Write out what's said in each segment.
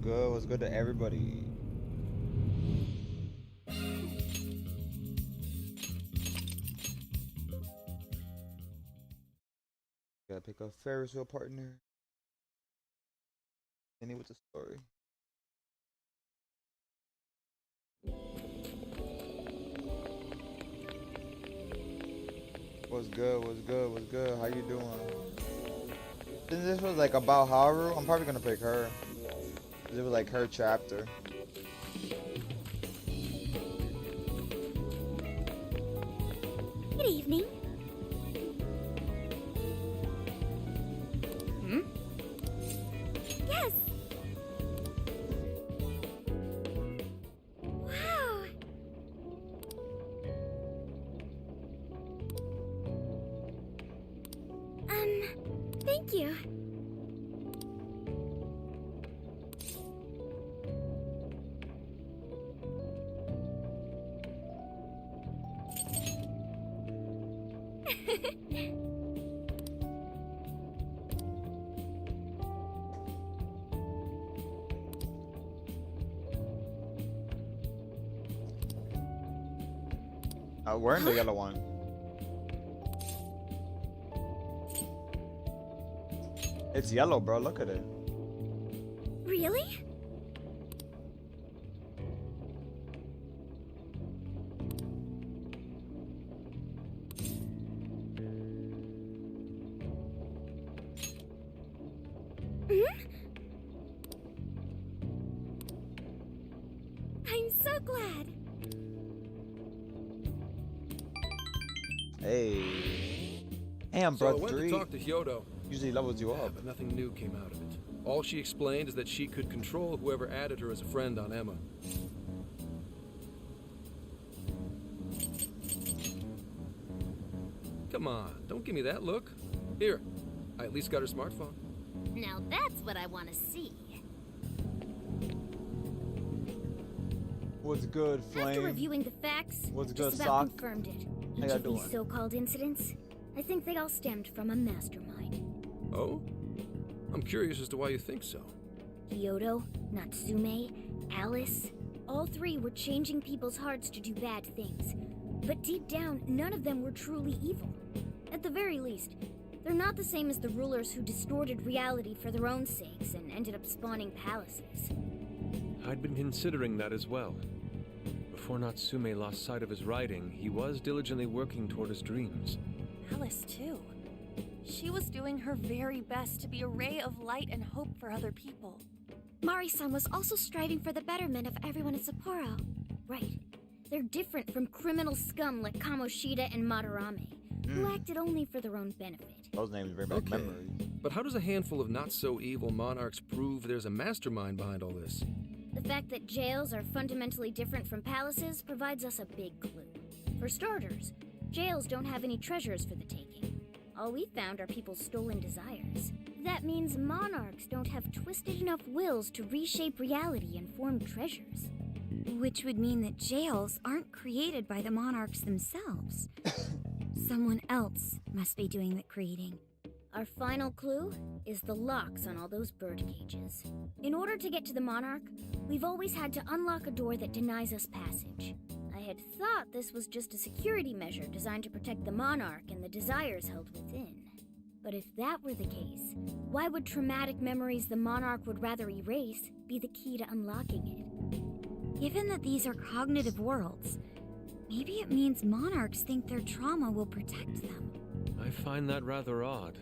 good? What's good to everybody? Gotta pick a Ferris wheel partner. Any with the story. What's good? What's good? What's good? How you doing? Since this was like about Haru, I'm probably gonna pick her. 'Cause it was like her chapter. Good evening. Hmm? Yes. Wow. Thank you. We're in the yellow one. It's yellow, bro. Look at it. Really? I'm so glad. Hey. Damn, So I bro. went to talk to Hyodo. Usually levels you up. But nothing new came out of it. All she explained is that she could control whoever added her as a friend on Emma. Come on, don't give me that look. Here, I at least got her smartphone. Now that's what I want to see. What's good, Flame? After reviewing the facts, What's just good, about Sock? confirmed it. How Each y'all of these doing? so-called incidents, I think they all stemmed from a mastermind. Oh? I'm curious as to why you think so. Kyoto, Natsume, Alice, all three were changing people's hearts to do bad things. But deep down, none of them were truly evil. At the very least, they're not the same as the rulers who distorted reality for their own sakes and ended up spawning palaces. I'd been considering that as well. Before Natsume lost sight of his writing, he was diligently working toward his dreams. Alice, too. She was doing her very best to be a ray of light and hope for other people. Mari-san was also striving for the betterment of everyone at Sapporo. Right. They're different from criminal scum like Kamoshida and Madarame, who acted only for their own benefit. Those names bring back Okay. memories. But how does a handful of not-so-evil monarchs prove there's a mastermind behind all this? The fact that jails are fundamentally different from palaces provides us a big clue. For starters, jails don't have any treasures for the taking. All we found are people's stolen desires. That means monarchs don't have twisted enough wills to reshape reality and form treasures. Which would mean that jails aren't created by the monarchs themselves. Someone else must be doing the creating. Our final clue is the locks on all those bird cages. In order to get to the monarch, we've always had to unlock a door that denies us passage. I had thought this was just a security measure designed to protect the monarch and the desires held within. But if that were the case, why would traumatic memories the monarch would rather erase be the key to unlocking it? Given that these are cognitive worlds, maybe it means monarchs think their trauma will protect them. I find that rather odd.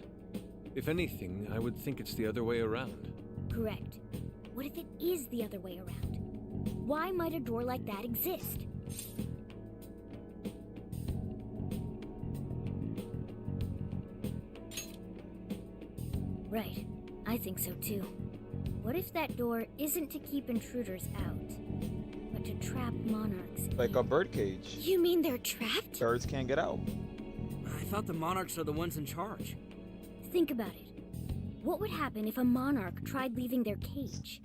If anything, I would think it's the other way around. Correct. What if it is the other way around? Why might a door like that exist? Right, I think so too. What if that door isn't to keep intruders out, but to trap monarchs Like in? a bird cage. You mean they're trapped? Birds can't get out. I thought the monarchs are the ones in charge. Think about it. What would happen if a monarch tried leaving their cage?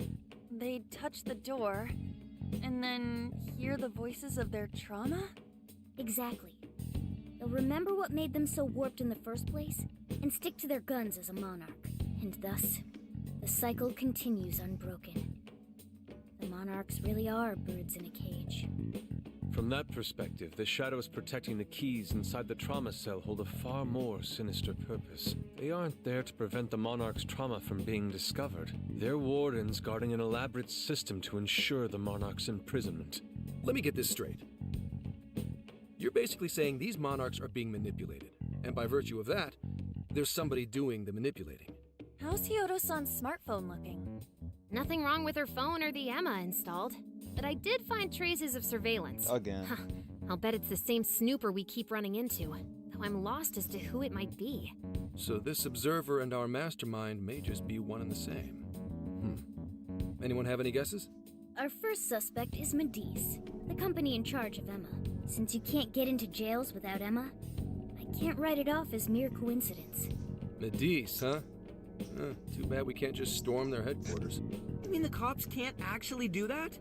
They'd touch the door, and then hear the voices of their trauma? Exactly. They'll remember what made them so warped in the first place, and stick to their guns as a monarch. And thus, the cycle continues unbroken. The monarchs really are birds in a cage. From that perspective, the shadows protecting the keys inside the trauma cell hold a far more sinister purpose. They aren't there to prevent the monarch's trauma from being discovered. They're wardens guarding an elaborate system to ensure the monarch's imprisonment. Let me get this straight. You're basically saying these monarchs are being manipulated, and by virtue of that, there's somebody doing the manipulating. How's Hyodo-san's smartphone looking? Nothing wrong with her phone or the Emma installed, but I did find traces of surveillance. Again. Huh, I'll bet it's the same snooper we keep running into, though I'm lost as to who it might be. So this observer and our mastermind may just be one and the same. Anyone have any guesses? Our first suspect is Medice, the company in charge of Emma. Since you can't get into jails without Emma, I can't write it off as mere coincidence. Medice, huh? Too bad we can't just storm their headquarters. You mean the cops can't actually do that?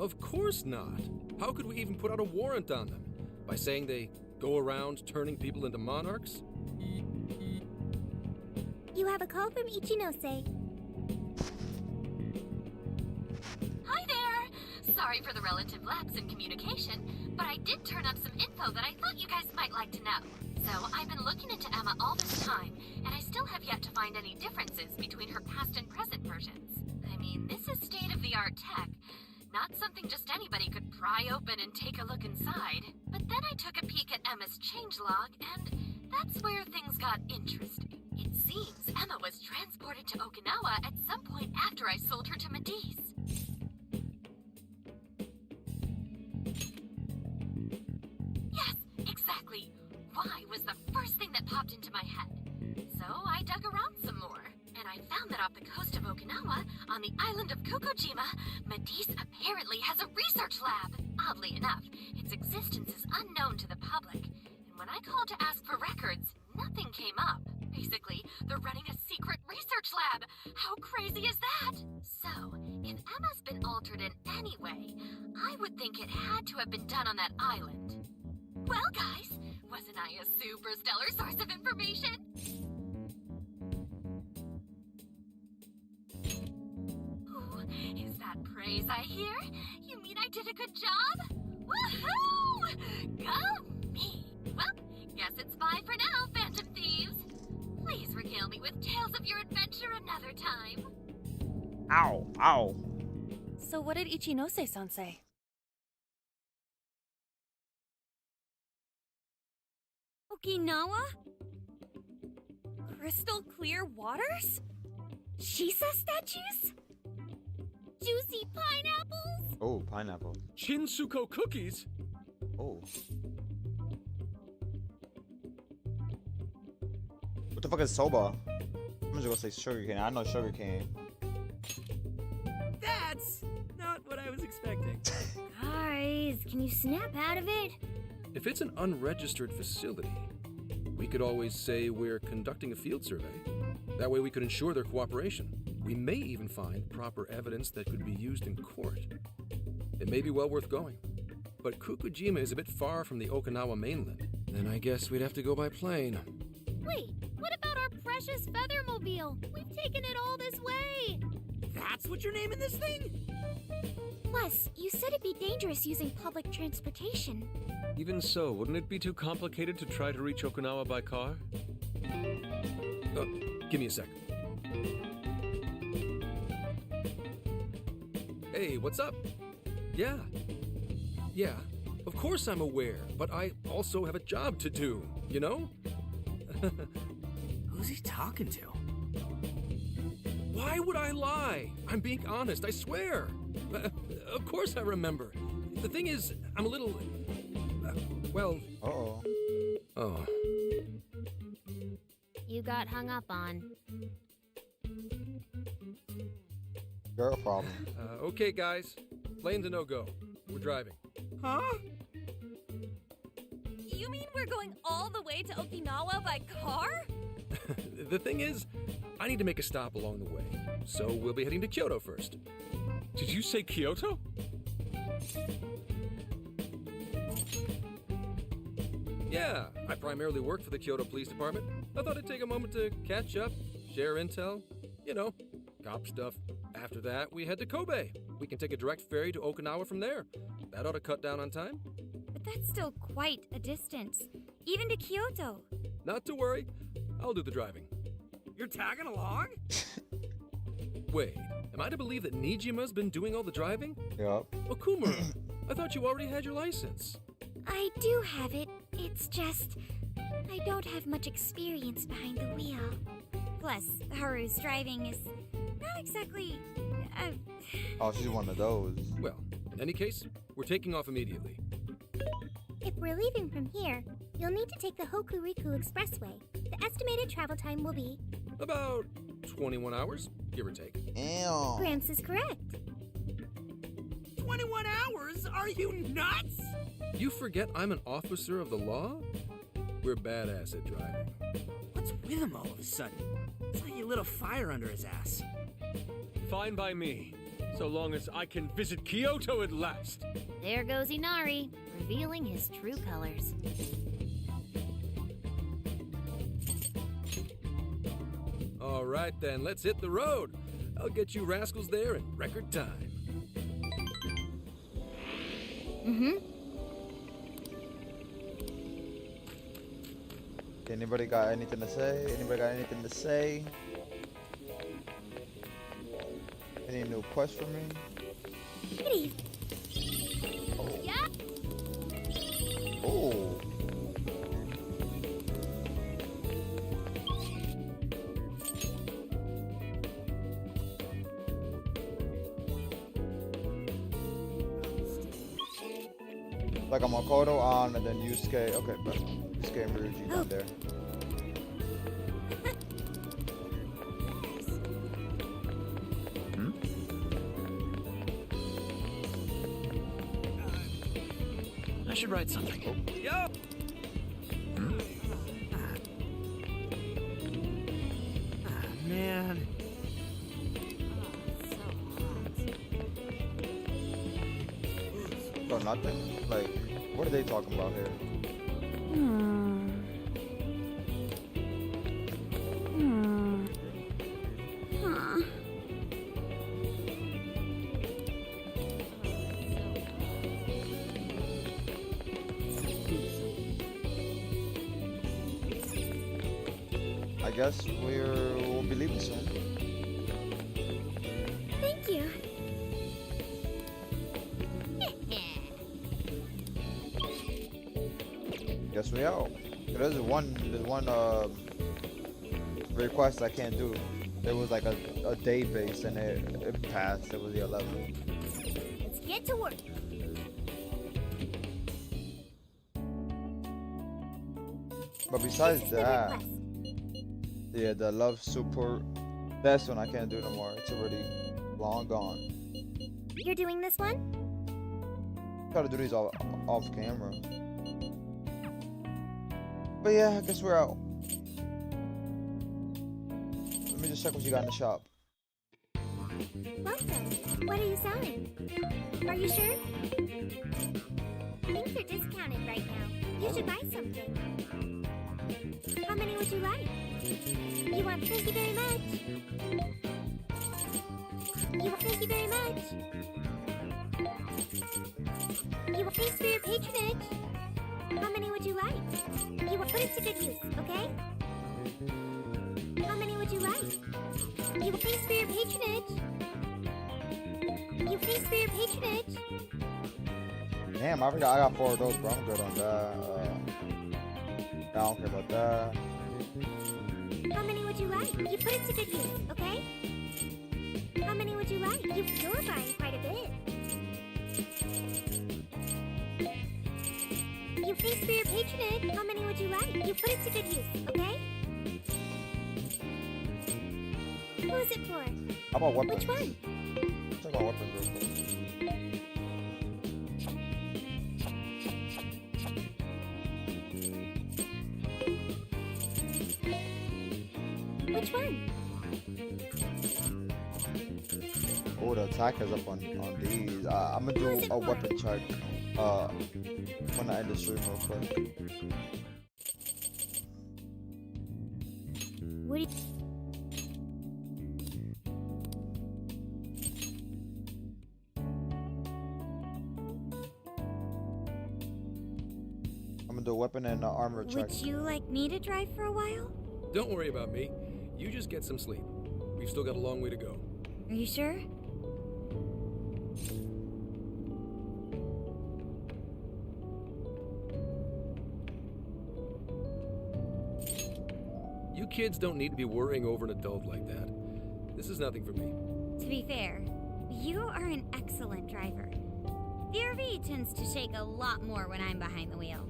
Of course not. How could we even put out a warrant on them? By saying they go around turning people into monarchs? You have a call from Ichinose. Hi there! Sorry for the relative lapse in communication, but I did turn up some info that I thought you guys might like to know. So I've been looking into Emma all this time, and I still have yet to find any differences between her past and present versions. I mean, this is state-of-the-art tech, not something just anybody could pry open and take a look inside. But then I took a peek at Emma's changelog, and that's where things got interesting. It seems Emma was transported to Okinawa at some point after I sold her to Medice. Yes, exactly. Why was the first thing that popped into my head. So I dug around some more, and I found that off the coast of Okinawa, on the island of Kokojima, Medice apparently has a research lab. Oddly enough, its existence is unknown to the public, and when I called to ask for records, nothing came up. Basically, they're running a secret research lab. How crazy is that? So, if Emma's been altered in any way, I would think it had to have been done on that island. Well, guys, wasn't I a super stellar source of information? Ooh, is that praise I hear? You mean I did a good job? Woohoo! Go me! Well, guess it's bye for now, Phantom Thieves. Please regale me with tales of your adventure another time. Ow, ow. So what did Ichinose-san say? Okinawa? Crystal clear waters? Shisa statues? Juicy pineapples? Oh, pineapple. Shinsuko cookies? Oh. What the fuck is soba? I'm just gonna say sugarcane. I know sugarcane. That's not what I was expecting. Guys, can you snap out of it? If it's an unregistered facility, we could always say we're conducting a field survey. That way we could ensure their cooperation. We may even find proper evidence that could be used in court. It may be well worth going. But Kokojima is a bit far from the Okinawa mainland. Then I guess we'd have to go by plane. Wait, what about our precious feathermobile? We've taken it all this way. That's what you're naming this thing? Plus, you said it'd be dangerous using public transportation. Even so, wouldn't it be too complicated to try to reach Okinawa by car? Give me a sec. Hey, what's up? Yeah, of course I'm aware, but I also have a job to do, you know? Who's he talking to? Why would I lie? I'm being honest, I swear. Of course I remember. The thing is, I'm a little... well... Uh-oh. Oh. You got hung up on. Girl problem. Okay, guys. Plane's a no-go. We're driving. Huh? You mean we're going all the way to Okinawa by car? The thing is, I need to make a stop along the way. So we'll be heading to Kyoto first. Did you say Kyoto? Yeah, I primarily work for the Kyoto Police Department. I thought I'd take a moment to catch up, share intel, you know, cop stuff. After that, we head to Kobe. We can take a direct ferry to Okinawa from there. That ought to cut down on time. But that's still quite a distance, even to Kyoto. Not to worry, I'll do the driving. You're tagging along? Wait, am I to believe that Nijima's been doing all the driving? Yup. Okumura, I thought you already had your license. I do have it. It's just I don't have much experience behind the wheel. Plus, Haru's driving is not exactly. Oh, she's one of those. Well, in any case, we're taking off immediately. If we're leaving from here, you'll need to take the Hokuriku Expressway. The estimated travel time will be... About 21 hours, give or take. Damn. Gramps is correct. 21 hours? Are you nuts? You forget I'm an officer of the law? We're badass at driving. What's with him all of a sudden? It's like you lit a fire under his ass. Fine by me, so long as I can visit Kyoto at last. There goes Inari, revealing his true colors. All right then, let's hit the road. I'll get you rascals there in record time. Anybody got anything to say? Anybody got anything to say? Any new quests for me? Kitty, Oh. Like I'm Makoto on and then Yusuke. Okay, but Yusuke and Ryuji down there. I should write something. Yo! Man. Oh, nothing? Like, what are they talking about here? Huh. I guess we'll be leaving soon. thank you. Guess we out. There's one request I can't do. It was like a day base and it passed. It was the 11th. Let's get to work. But besides This is the that, request. yeah, the love support, that's one I can't do no more. It's already long gone. You're doing this one? Try to do these all off camera. But yeah, I guess we're out. Let me just check what you got in the shop. Welcome. What are you selling? Are you sure? Things are discounted right now. You should buy something. How many would you like? You want thank you very much? You want thank you very much? You want thanks for your patronage? How many would you like? You want put it to good use, okay? How many would you like? You want thanks for your patronage? You thanks for your patronage? Damn, I got 4 of those, bro. I'm good on that. I don't care about that. How many would you like? You put it to good use, okay? How many would you like? You're buying quite a bit. You thanks for your patronage. How many would you like? You put it to good use, okay? Who is it for? How about weapons? Which one? Talk about weapons real quick. Which one? Oh, the attack is up on these. I'm gonna do a weapon check. When I end the stream real quick. What do the weapon and the armor check. Would you like me to drive for a while? Don't worry about me. You just get some sleep. We've still got a long way to go. Are you sure? You kids don't need to be worrying over an adult like that. This is nothing for me. To be fair, you are an excellent driver. The RV tends to shake a lot more when I'm behind the wheel.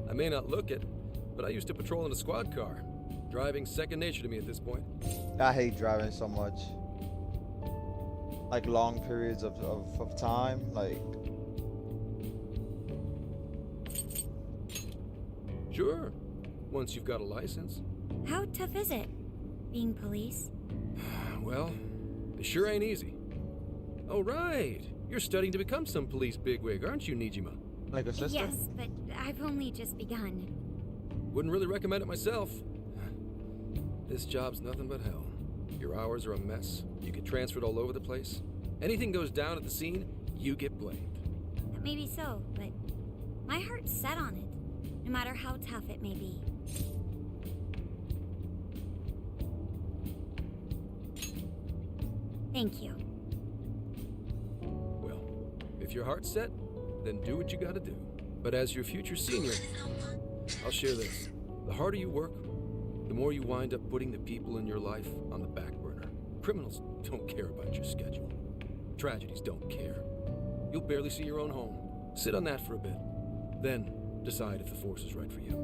I may not look it, but I used to patrol in a squad car. Driving's second nature to me at this point. I hate driving so much. Like long periods of time. Like, Sure, once you've got a license. How tough is it, being police? Well, it sure ain't easy. Oh, right. You're studying to become some police bigwig, aren't you, Nijima? like a sister. Yes, but I've only just begun. Wouldn't really recommend it myself. This job's nothing but hell. Your hours are a mess. You get transferred all over the place. Anything goes down at the scene, you get blamed. Maybe so, but my heart's set on it, no matter how tough it may be. Thank you. Well, if your heart's set, then do what you gotta do. But as your future senior, I'll share this. The harder you work, the more you wind up putting the people in your life on the back burner. Criminals don't care about your schedule. Tragedies don't care. You'll barely see your own home. Sit on that for a bit. Then decide if the force is right for you.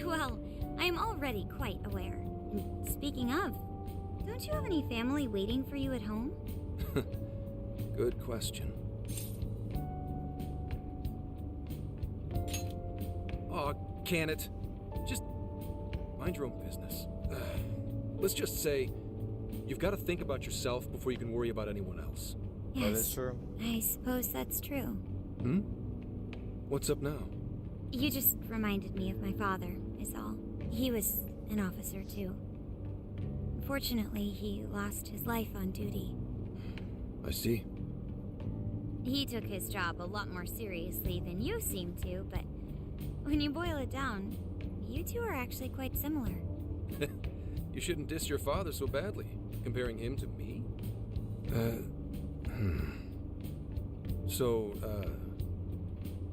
Well, I am already quite aware. And speaking of, don't you have any family waiting for you at home? Good question. Aw, can it? Just mind your own business. Let's just say you've got to think about yourself before you can worry about anyone else. Yes, That is true. I suppose that's true. What's up now? You just reminded me of my father, is all. He was an officer, too. Unfortunately, he lost his life on duty. I see. He took his job a lot more seriously than you seem to, but when you boil it down, you two are actually quite similar. You shouldn't diss your father so badly, comparing him to me. So,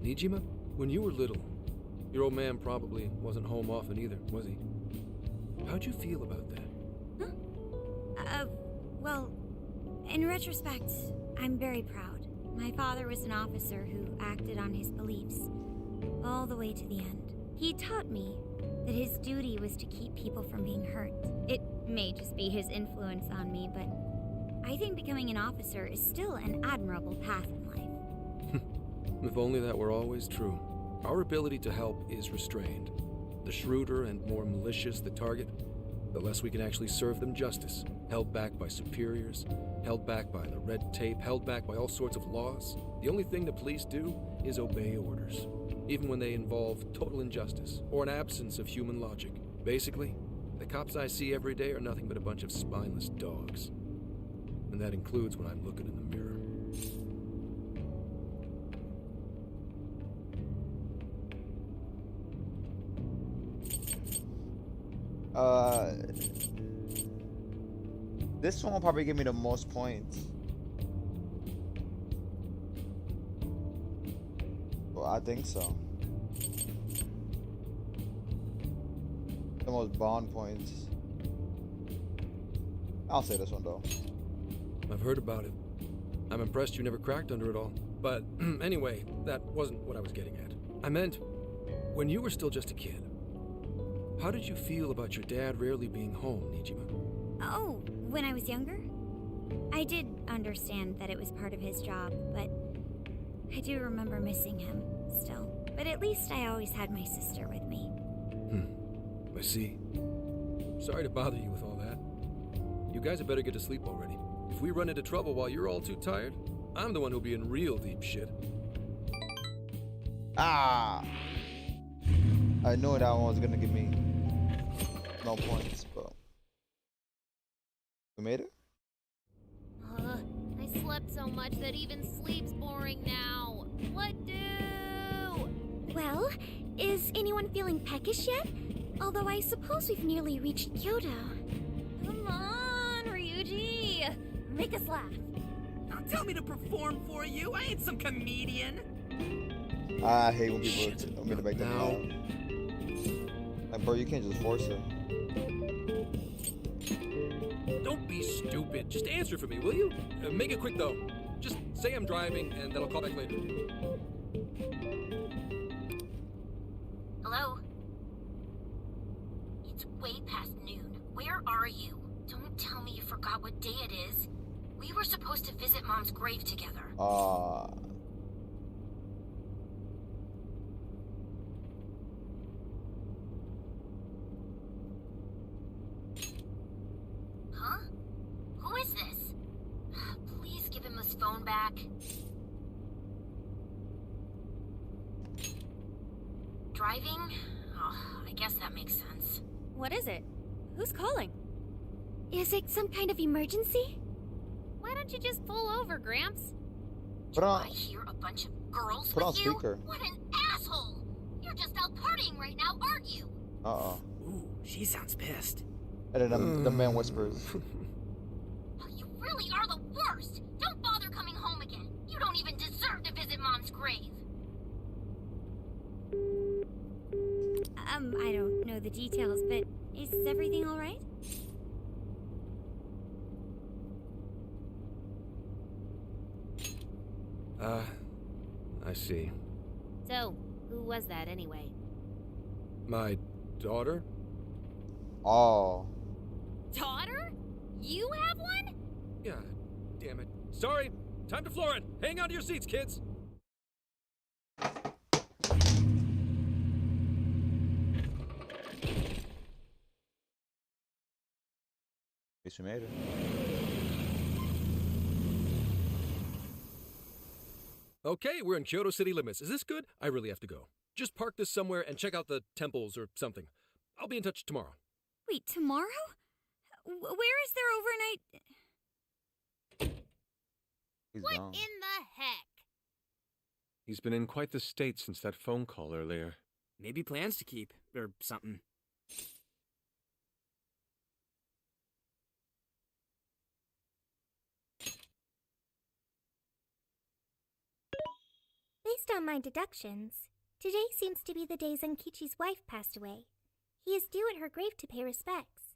Nijima, when you were little, your old man probably wasn't home often either, was he? How'd you feel about that? Well, in retrospect, I'm very proud. My father was an officer who acted on his beliefs, all the way to the end. He taught me that his duty was to keep people from being hurt. It may just be his influence on me, but I think becoming an officer is still an admirable path in life. If only that were always true. Our ability to help is restrained. The shrewder and more malicious the target, the less we can actually serve them justice. Held back by superiors, held back by the red tape, held back by all sorts of laws. The only thing the police do is obey orders, even when they involve total injustice or an absence of human logic. Basically, the cops I see every day are nothing but a bunch of spineless dogs. And that includes when I'm looking in the mirror. This one will probably give me the most points. Well, I think so. The most bond points. I'll say this one though. I've heard about it. I'm impressed you never cracked under it all. But anyway, that wasn't what I was getting at. I meant, when you were still just a kid, how did you feel about your dad rarely being home, Nijima? Oh, when I was younger? I did understand that it was part of his job, but I do remember missing him still. But at least I always had my sister with me. I see. Sorry to bother you with all that. You guys had better get to sleep already. If we run into trouble while you're all too tired, I'm the one who'll be in real deep shit. Ah! I knew that one was gonna give me no points, but we made it. I slept so much that even sleep's boring now. What do? Well, Is anyone feeling peckish yet? Although I suppose we've nearly reached Kyoto. Come on, Ryuji. Make us laugh. Don't tell me to perform for you. I ain't some comedian. I hate when people don't get back Now. down. Like, bro, you can't just force her. Don't be stupid. Just answer for me, will you? Make it quick, though. Just say I'm driving, and then I'll call back later. Hello? It's way past noon. Where are you? Don't tell me you forgot what day it is. We were supposed to visit Mom's grave together. Huh? Who is this? Please give him his phone back. Driving? Oh, I guess that makes sense. What is it? Who's calling? Is it some kind of emergency? Why don't you just pull over, Gramps? Put Do on- I hear a bunch of girls Put on with you? speaker. What an asshole! You're just out partying right now, aren't you? Ooh, she sounds pissed. And then the man whispers. Oh, you really are the worst! Don't bother coming home again. You don't even deserve to visit Mom's grave. I don't know the details, but is everything all right? I see. So, who was that anyway? My daughter? Oh. Daughter? You have one? Yeah, damn it. Sorry, time to floor it. Hang on to your seats, kids. Guess we made it. Okay, we're in Kyoto city limits. Is this good? I really have to go. Just park this somewhere and check out the temples or something. I'll be in touch tomorrow. Wait, tomorrow? Where is there overnight? He's What gone. in the heck? He's been in quite the state since that phone call earlier. Maybe plans to keep, or something. Based on my deductions, today seems to be the day Zenkichi's wife passed away. He is due at her grave to pay respects.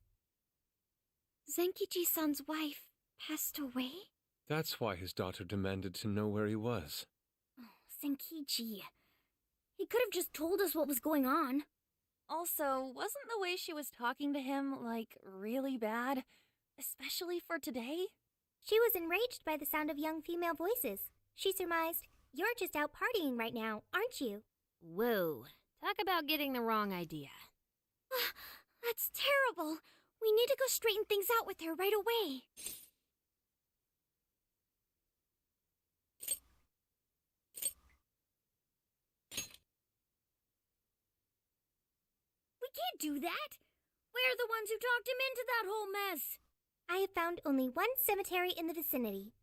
Zenkichi-san's wife passed away? That's why his daughter demanded to know where he was. Oh, Zenkichi. He could have just told us what was going on. Also, wasn't the way she was talking to him, like, really bad? Especially for today? She was enraged by the sound of young female voices. She surmised, "You're just out partying right now, aren't you?" Whoa. Talk about getting the wrong idea. That's terrible. We need to go straighten things out with her right away. We can't do that. We're the ones who talked him into that whole mess. I have found only one cemetery in the vicinity.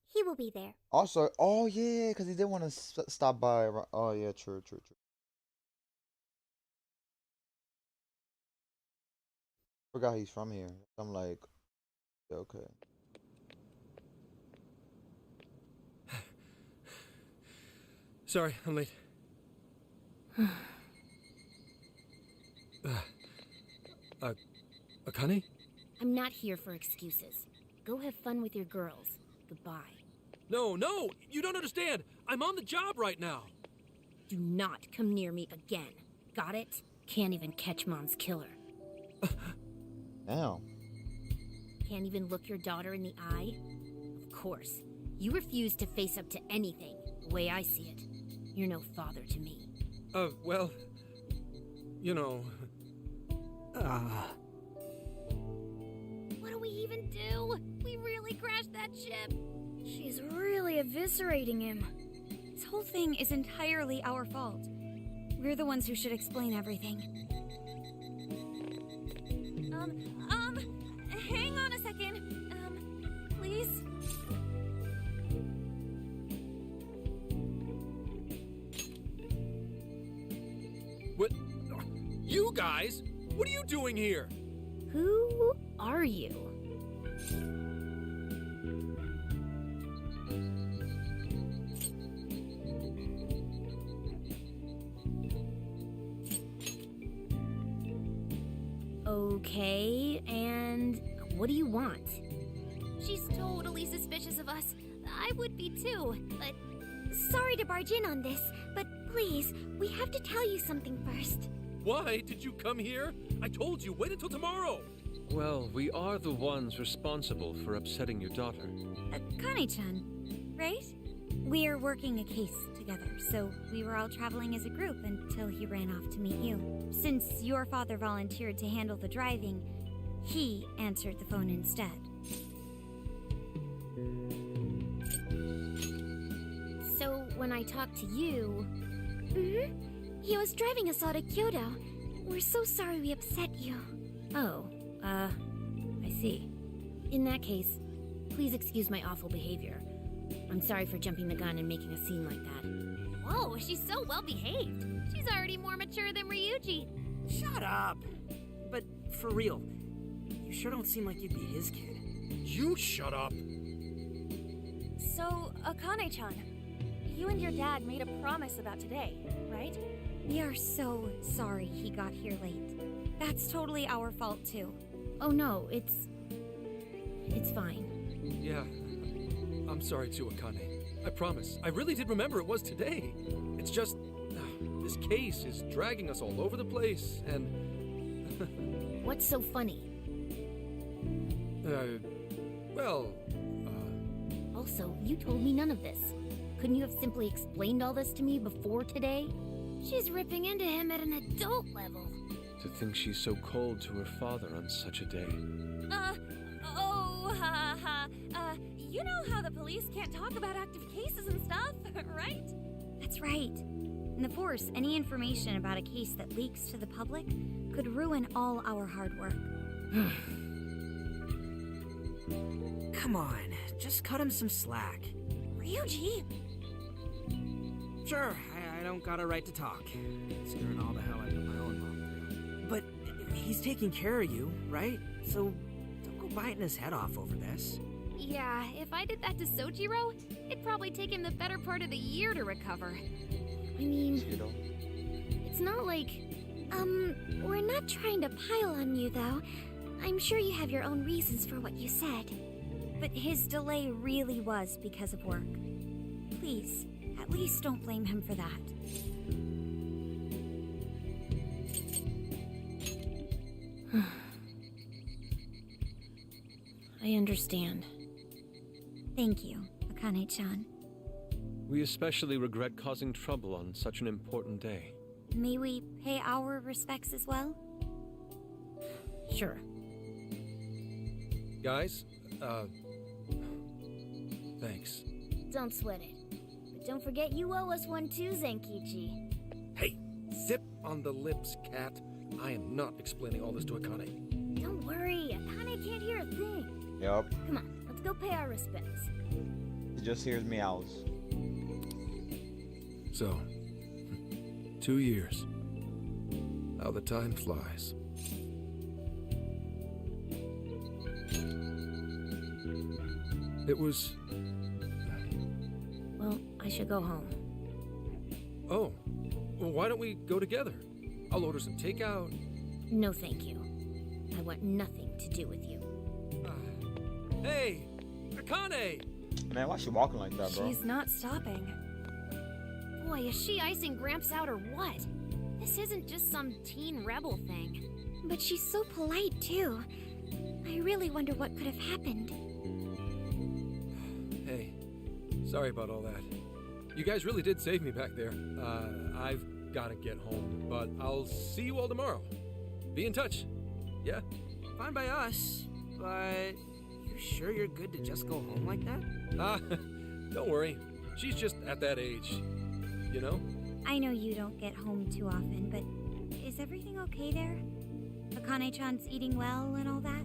He will be there. Also, oh yeah, because he did want to stop by. Oh yeah, true. Forgot he's from here. I'm like, yeah, okay. Sorry, I'm late. Akane? I'm not here for excuses. Go have fun with your girls. Goodbye. No, you don't understand. I'm on the job right now. Do not come near me again. Got it? Can't even catch Mom's killer. Damn. Can't even look your daughter in the eye? Of course. You refuse to face up to anything, the way I see it. You're no father to me. Well, you know. What do we even do? We really crashed that ship. She's really eviscerating him. This whole thing is entirely our fault. We're the ones who should explain everything. Hang on a second. Please? guys! What are you doing here? Who are you? Okay, and what do you want? She's totally suspicious of us. I would be too, but sorry to barge in on this, but please, we have to tell you something first. Why did you come here? I told you, wait until tomorrow! Well, we are the ones responsible for upsetting your daughter. Kane-chan, right? We're working a case together, so we were all traveling as a group until he ran off to meet you. Since your father volunteered to handle the driving, he answered the phone instead. So when I talked to you... He was driving us all to Kyoto. We're so sorry we upset you. Oh, I see. In that case, please excuse my awful behavior. I'm sorry for jumping the gun and making a scene like that. Whoa, she's so well behaved. She's already more mature than Ryuji. Shut up. But for real, you sure don't seem like you'd be his kid. You shut up! So, Akane-chan, you and your dad made a promise about today, right? We are so sorry he got here late. That's totally our fault, too. Oh no, it's fine. Yeah, I'm sorry too, Akane. I promise. I really did remember it was today. It's just, this case is dragging us all over the place, and... What's so funny? Also, you told me none of this. Couldn't you have simply explained all this to me before today? She's ripping into him at an adult level. To think she's so cold to her father on such a day. You know how the police can't talk about active cases and stuff, right? That's right. And of course, any information about a case that leaks to the public could ruin all our hard work. Come on, just cut him some slack. Ryuji! Sure, I don't got a right to talk, considering all the hell I put my own mom through. But he's taking care of you, right? So don't go biting his head off over this. Yeah, if I did that to Sojiro, it'd probably take him the better part of the year to recover. I mean, It's not like... we're not trying to pile on you, though. I'm sure you have your own reasons for what you said. But his delay really was because of work. Please, at least don't blame him for that. I understand. Thank you, Akane-chan. We especially regret causing trouble on such an important day. May we pay our respects as well? Sure. Guys, thanks. Don't sweat it. But don't forget you owe us one too, Zenkichi. Hey, zip on the lips, cat. I am not explaining all this to Akane. Don't worry, Akane can't hear a thing. Yup. Come on, let's go pay our respects. He just hears meows. So, 2 years. How the time flies. It was... Well, I should go home. Oh, well, why don't we go together? I'll order some takeout. No, thank you. I want nothing to do with you. Hey, Akane! Man, why is she walking like that, bro? She's not stopping. Boy, is she icing Gramps out or what? This isn't just some teen rebel thing. But she's so polite, too. I really wonder what could have happened. Hey, sorry about all that. You guys really did save me back there. I've got to get home, but I'll see you all tomorrow. Be in touch. Yeah? Fine by us, but you sure you're good to just go home like that? Don't worry. She's just at that age, you know? I know you don't get home too often, but is everything okay there? Akane-chan's eating well and all that?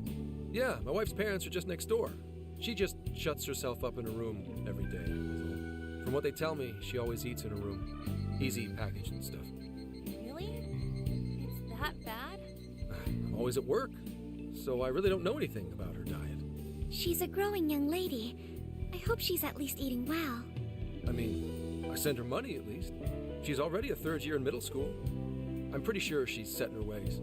Yeah, my wife's parents are just next door. She just shuts herself up in a room every day. So, from what they tell me, she always eats in a room. Easy packaged and stuff. Really? It's that bad? always at work, so I really don't know anything about her diet. She's a growing young lady. I hope she's at least eating well. I mean, I send her money at least. She's already a third year in middle school. I'm pretty sure she's set in her ways.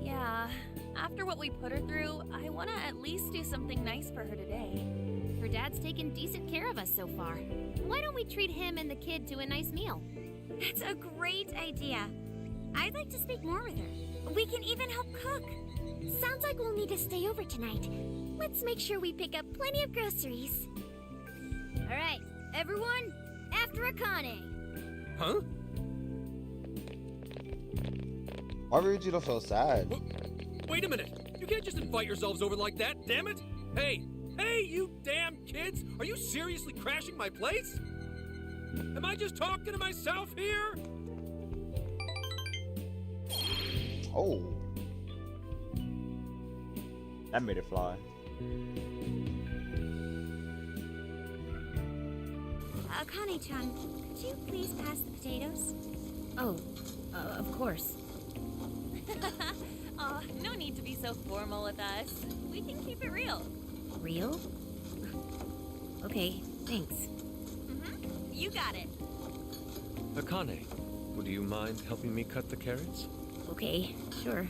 Yeah, after what we put her through, I want to at least do something nice for her today. Her dad's taken decent care of us so far. Why don't we treat him and the kid to a nice meal? That's a great idea. I'd like to speak more with her. We can even help cook. Sounds like we'll need to stay over tonight. Let's make sure we pick up plenty of groceries. All right, everyone, after Akane. Huh? Why would you look so sad? Wait a minute. You can't just invite yourselves over like that, damn it! Hey, you damn kids! Are you seriously crashing my place? Am I just talking to myself here? Oh. That made it fly. Akane-chan, could you please pass the potatoes? Oh, of course. Aw, no need to be so formal with us. We can keep it real. Real? Okay, thanks. You got it. Akane, would you mind helping me cut the carrots? Okay, sure.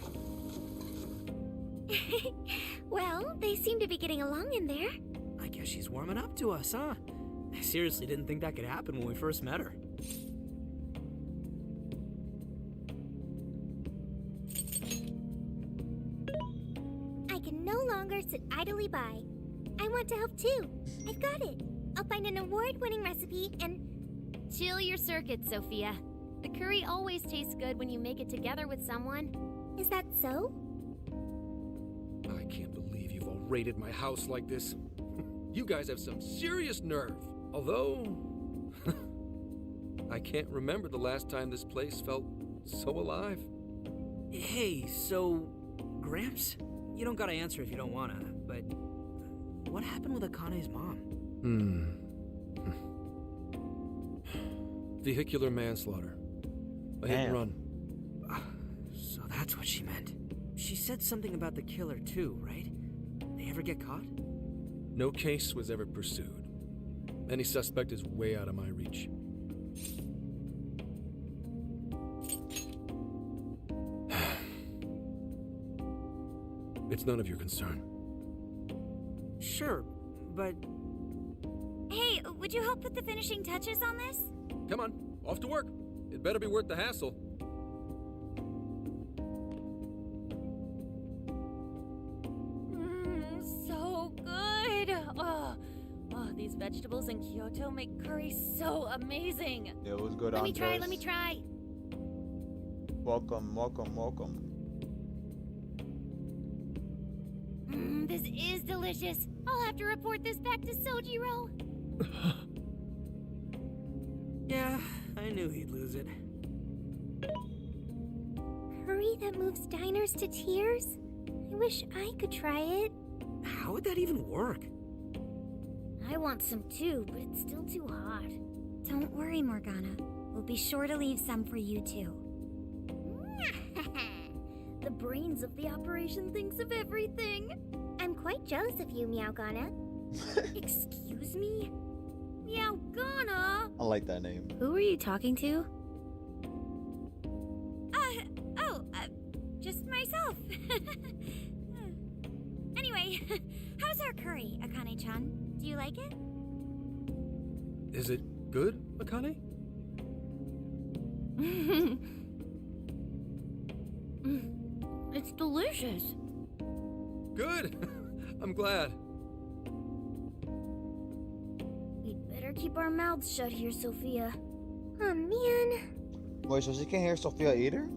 Well, they seem to be getting along in there. I guess she's warming up to us, huh? I seriously didn't think that could happen when we first met her. I can no longer sit idly by. I want to help too. I've got it. I'll find an award-winning recipe and... Chill your circuits, Sophia. The curry always tastes good when you make it together with someone. Is that so? I can't believe you've all raided my house like this. You guys have some serious nerve. Although, I can't remember the last time this place felt so alive. Hey, so... Gramps? You don't gotta answer if you don't wanna, but... What happened with Akane's mom? Vehicular manslaughter. A hit and run. So that's what she meant. She said something about the killer too, right? They ever get caught? No case was ever pursued. Any suspect is way out of my reach. It's none of your concern. Sure, but... Hey, would you help put the finishing touches on this? Come on, off to work. It better be worth the hassle. So good. Oh, these vegetables in Kyoto make curry so amazing. Yeah, it was good. Let me try. Welcome. This is delicious. I'll have to report this back to Sojiro. Yeah, I knew he'd lose it. Curry that moves diners to tears? I wish I could try it. How would that even work? I want some too, but it's still too hot. Don't worry, Morgana. We'll be sure to leave some for you too. The brains of the operation thinks of everything. I'm quite jealous of you, Meowgana. Excuse me? Meowgana? I like that name. Who are you talking to? Just myself. Anyway, how's our curry, Akane-chan? Do you like it? Is it good, Akane? It's delicious. Good. I'm glad. We'd better keep our mouths shut here, Sophia. Oh, man. Wait, so she can't hear Sophia either?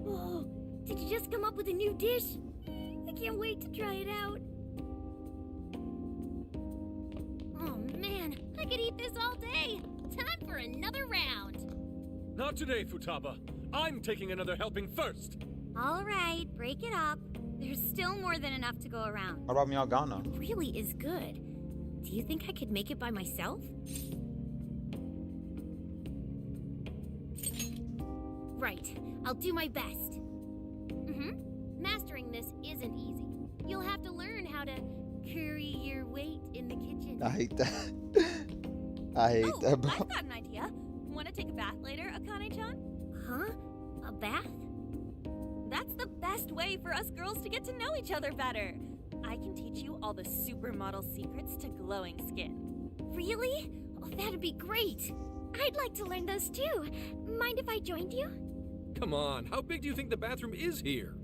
Oh, did you just come up with a new dish? I can't wait to try it out. Oh man, I could eat this all day. Time for another round. Not today, Futaba. I'm taking another helping first. All right, break it up. There's still more than enough to go around. What about Miagana? It really is good. Do you think I could make it by myself? Right. I'll do my best. Mastering this isn't easy. You'll have to learn how to carry your weight in the kitchen. I hate that. I hate that, bro. I've got an idea. Want to take a bath later, Akane-chan? Huh? A bath? That's the best way for us girls to get to know each other better. I can teach you all the supermodel secrets to glowing skin. Really? Oh, that'd be great. I'd like to learn those too. Mind if I joined you? Come on, how big do you think the bathroom is here?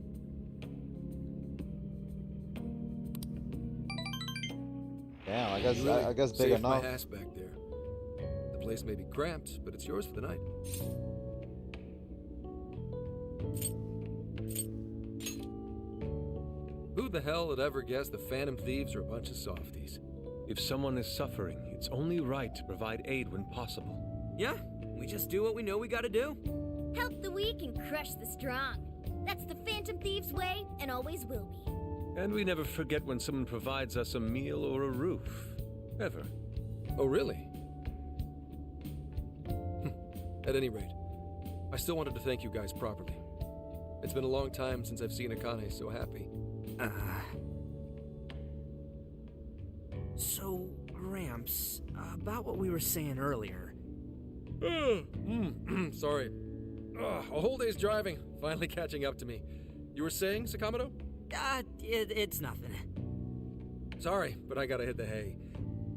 Damn, I guess Really I guess big saved enough. my ass back there. The place may be cramped, but it's yours for the night. Who the hell would ever guess the Phantom Thieves are a bunch of softies? If someone is suffering, it's only right to provide aid when possible. Yeah, we just do what we know we gotta do. Help the weak and crush the strong. That's the Phantom Thieves way and always will be. And we never forget when someone provides us a meal or a roof. Ever. Oh, really? At any rate, I still wanted to thank you guys properly. It's been a long time since I've seen Akane so happy. So, Gramps, about what we were saying earlier. Sorry. A whole day's driving, finally catching up to me. You were saying, Sakamoto? It's nothing. Sorry, but I gotta hit the hay.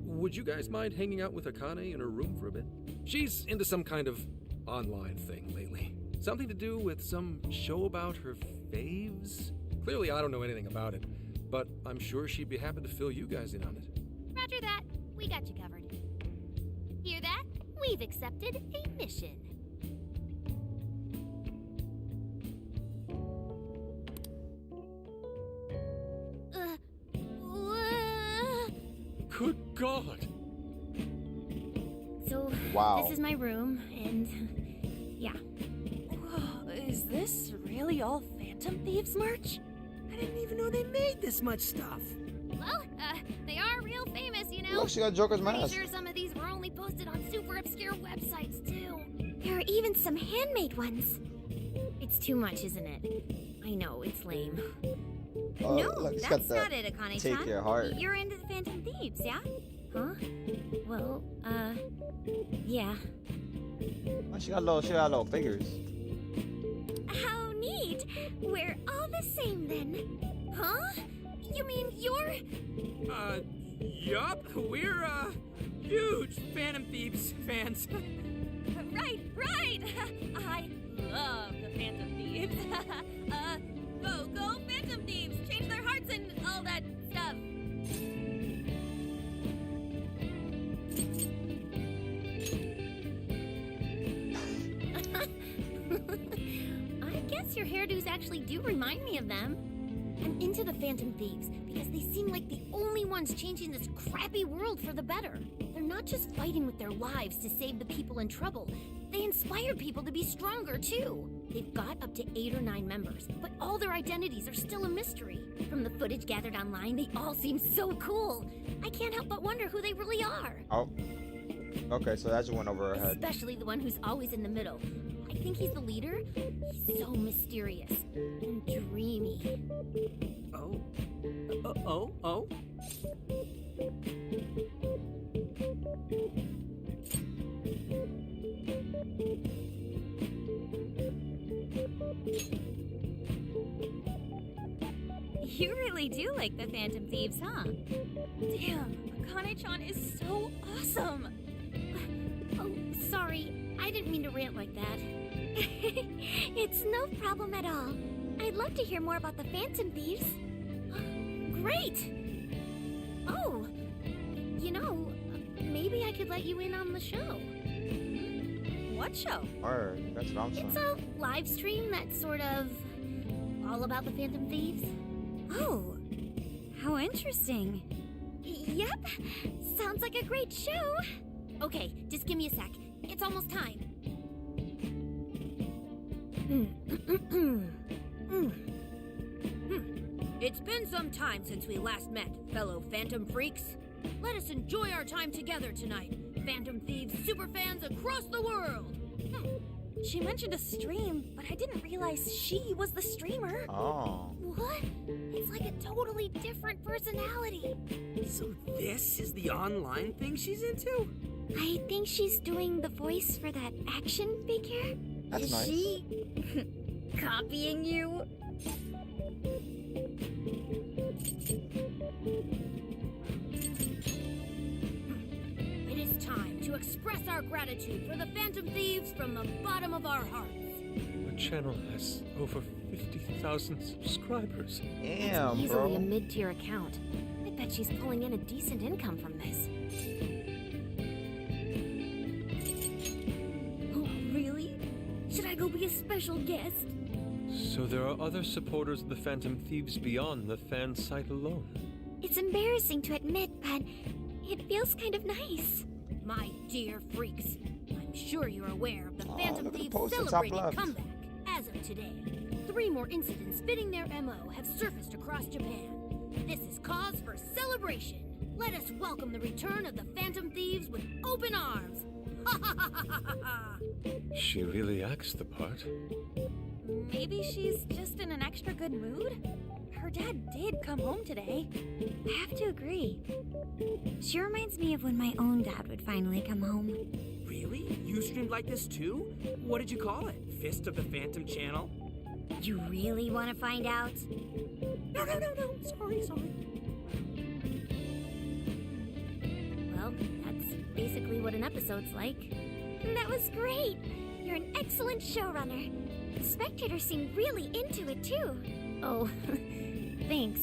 Would you guys mind hanging out with Akane in her room for a bit? She's into some kind of online thing lately. Something to do with some show about her faves? Clearly I don't know anything about it, but I'm sure she'd be happy to fill you guys in on it. Roger that. We got you covered. Hear that? We've accepted a mission. Good God! So, Wow. this is my room, and yeah. Whoa, is this really all Phantom Thieves merch? I didn't even know they made this much stuff. Well, they are real famous, you know. Look, she got Joker's Pretty mask. sure some of these were only posted on super obscure websites, too. There are even some handmade ones. It's too much, isn't it? I know, it's lame. Oh, No, look, it's that's got not the it, Akane-chan. take your heart. You're into the Phantom Thieves, yeah? Huh? Well, yeah. Oh, she got little figures. How neat! We're all the same then. Huh? You mean you're... Yup, we're, huge Phantom Thieves fans. Right! I love the Phantom Thieves. Go Phantom Thieves! Change their hearts and all that stuff. I guess your hairdos actually do remind me of them. I'm into the Phantom Thieves because they seem like the only ones changing this crappy world for the better. They're not just fighting with their lives to save the people in trouble. They inspire people to be stronger, too. They've got up to 8 or 9 members, but all their identities are still a mystery. From the footage gathered online, they all seem so cool. I can't help but wonder who they really are. Oh. Okay, so that just went over her head. Especially the one who's always in the middle. I think he's the leader. He's so mysterious and dreamy. Oh? You really do like the Phantom Thieves, huh? Damn, Akane-chan is so awesome. Oh, sorry. I didn't mean to rant like that. It's no problem at all. I'd love to hear more about the Phantom Thieves. Great! Oh, you know, maybe I could let you in on the show. What show? Word, that's what I'm saying. It's a live stream that's sort of all about the Phantom Thieves. Oh, how interesting. Yep, sounds like a great show. Okay, just give me a sec. It's almost time. It's been some time since we last met, fellow Phantom Freaks. Let us enjoy our time together tonight, Phantom Thieves superfans across the world! She mentioned a stream, but I didn't realize she was the streamer. Oh. What? It's like a totally different personality. So this is the online thing she's into? I think she's doing the voice for that action figure. That's Is nice. she copying you? It is time to express our gratitude for the Phantom Thieves from the bottom of our hearts. Our channel has over 50,000 subscribers. Damn, Easily a bro. mid-tier account. I bet she's pulling in a decent income from this. Oh, really? Should I go be a special guest? So there are other supporters of the Phantom Thieves beyond the fan site alone. It's embarrassing to admit, but it feels kind of nice. My dear freaks, I'm sure you're aware of the Oh, Phantom look at the Thieves post at top celebrating left. comeback. As of today, 3 more incidents fitting their MO have surfaced across Japan. This is cause for celebration. Let us welcome the return of the Phantom Thieves with open arms. Ha ha ha ha ha ha! She really acts the part. Maybe she's just in an extra good mood? Her dad did come home today. I have to agree. She reminds me of when my own dad would finally come home. Really? You streamed like this too? What did you call it? Fist of the Phantom channel? You really want to find out? No. Sorry. Well, that's basically what an episode's like. That was great. You're an excellent showrunner. The spectators seem really into it, too. Oh, thanks.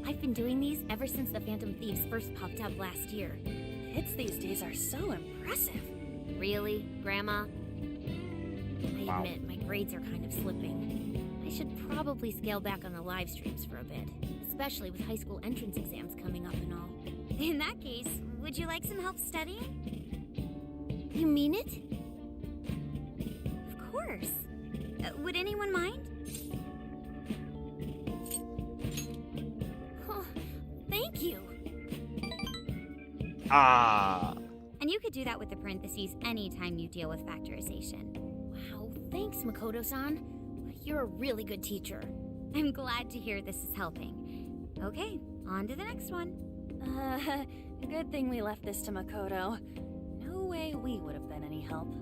I've been doing these ever since the Phantom Thieves first popped up last year. Hits these days are so impressive. Really, Grandma? I Wow. admit, my grades are kind of slipping. I should probably scale back on the live streams for a bit, especially with high school entrance exams coming up and all. In that case, would you like some help studying? You mean it? Of course. Would anyone mind? Oh, thank you. Ah. And you could do that with the parentheses anytime you deal with factorization. Wow, thanks, Makoto-san. You're a really good teacher. I'm glad to hear this is helping. Okay, on to the next one. Good thing we left this to Makoto. No way we would have been any help.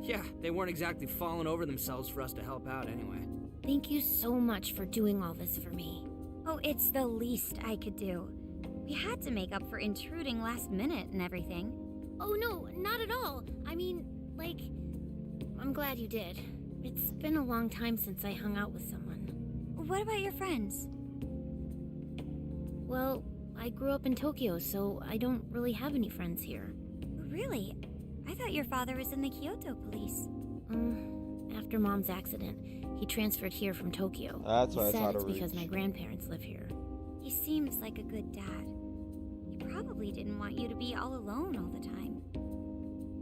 Yeah, they weren't exactly falling over themselves for us to help out anyway. Thank you so much for doing all this for me. Oh, it's the least I could do. We had to make up for intruding last minute and everything. Oh no, not at all. I mean, like, I'm glad you did. It's been a long time since I hung out with someone. What about your friends? Well, I grew up in Tokyo, so I don't really have any friends here. Really? I thought your father was in the Kyoto police. After Mom's accident, he transferred here from Tokyo. That's why He it's said hard it's to because reach. my grandparents live here. He seems like a good dad. He probably didn't want you to be all alone all the time.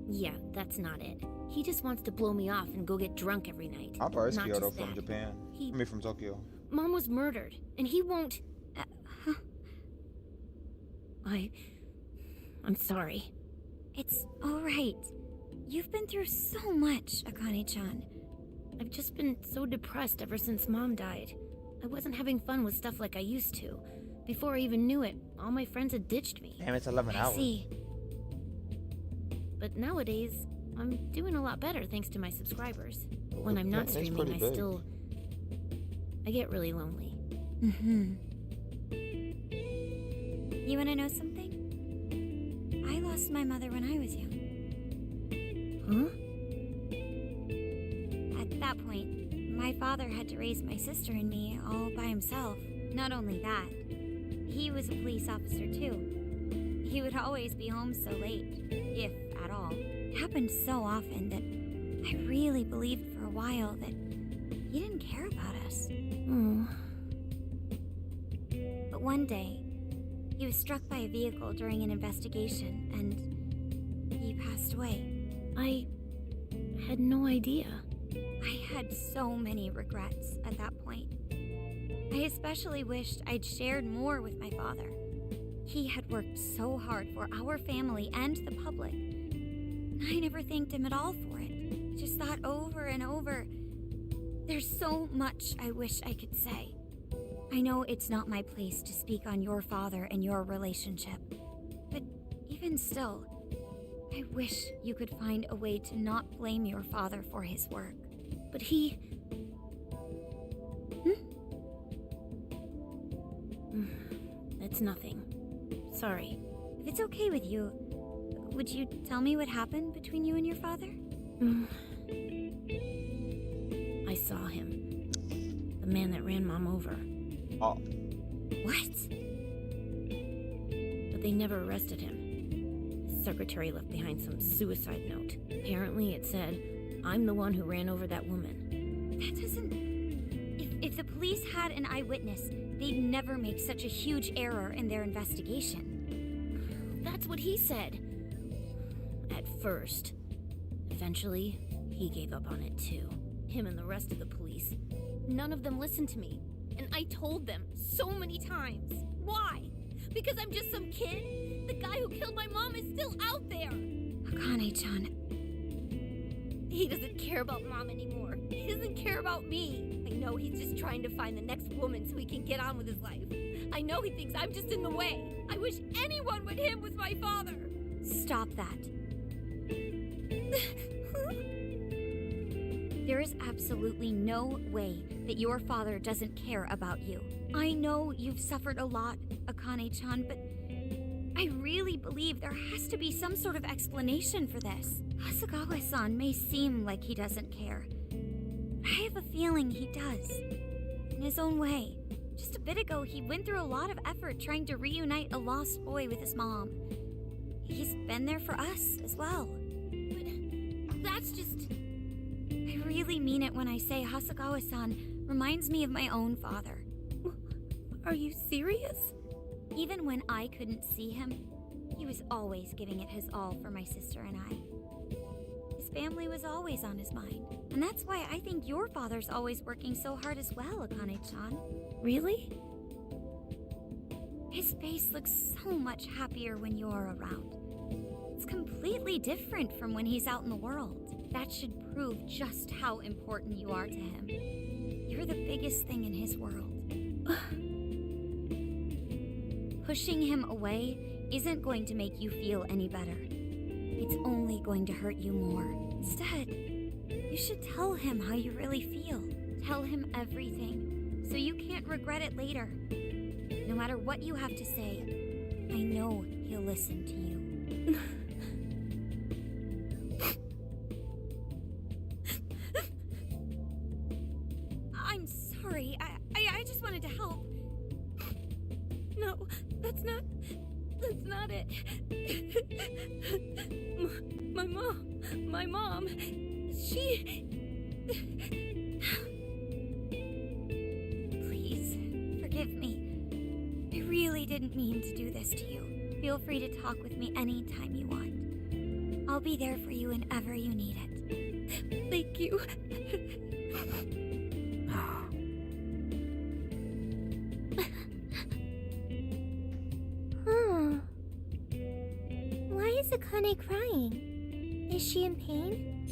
Yeah, that's not it. He just wants to blow me off and go get drunk every night. How far is Not Kyoto just from that. Japan? He- I mean, from Tokyo. Mom was murdered, and he won't... I'm sorry. It's all right. You've been through so much, Akane-chan. I've just been so depressed ever since Mom died. I wasn't having fun with stuff like I used to. Before I even knew it, all my friends had ditched me. Damn, it's 11 I hours. see. But nowadays, I'm doing a lot better thanks to my subscribers. When I'm not That's streaming, pretty big. I get really lonely. Mm-hmm. You want to know something? I lost my mother when I was young. Huh? At that point, my father had to raise my sister and me all by himself. Not only that, he was a police officer too. He would always be home so late, if at all. It happened so often that I really believed for a while that he didn't care about us. Oh. But one day, he was struck by a vehicle during an investigation, and he passed away. I had no idea. I had so many regrets at that point. I especially wished I'd shared more with my father. He had worked so hard for our family and the public. I never thanked him at all for it. I just thought over and over, there's so much I wish I could say. I know it's not my place to speak on your father and your relationship, but even still, I wish you could find a way to not blame your father for his work. But he... That's nothing. Sorry. If it's okay with you, would you tell me what happened between you and your father? I saw him. The man that ran Mom over. Oh. What? But they never arrested him. His secretary left behind some suicide note. Apparently it said, "I'm the one who ran over that woman." That doesn't... If the police had an eyewitness, they'd never make such a huge error in their investigation. That's what he said. At first. Eventually, he gave up on it too. Him and the rest of the police. None of them listened to me. And I told them so many times. Why? Because I'm just some kid? The guy who killed my mom is still out there! Akane-chan. He doesn't care about Mom anymore. He doesn't care about me. I know he's just trying to find the next woman so he can get on with his life. I know he thinks I'm just in the way. I wish anyone but him was my father. Stop that. There is absolutely no way that your father doesn't care about you. I know you've suffered a lot, Akane-chan, but I really believe there has to be some sort of explanation for this. Hasegawa-san may seem like he doesn't care. I have a feeling he does. In his own way. Just a bit ago, he went through a lot of effort trying to reunite a lost boy with his mom. He's been there for us as well. But that's just... I really mean it when I say Hasegawa-san reminds me of my own father. Are you serious? Even when I couldn't see him, he was always giving it his all for my sister and I. His family was always on his mind. And that's why I think your father's always working so hard as well, Akane-chan. Really? His face looks so much happier when you're around. It's completely different from when he's out in the world. That should prove just how important you are to him. You're the biggest thing in his world. Pushing him away isn't going to make you feel any better. It's only going to hurt you more. Instead, you should tell him how you really feel. Tell him everything, so you can't regret it later. No matter what you have to say, I know he'll listen to you. I'm sorry. I just wanted to help. No, that's not it. My mom, she... Please, forgive me. I really didn't mean to do this to you. Feel free to talk with me anytime you want. I'll be there for you whenever you need it. Thank you. Why is Akane crying? Is she in pain?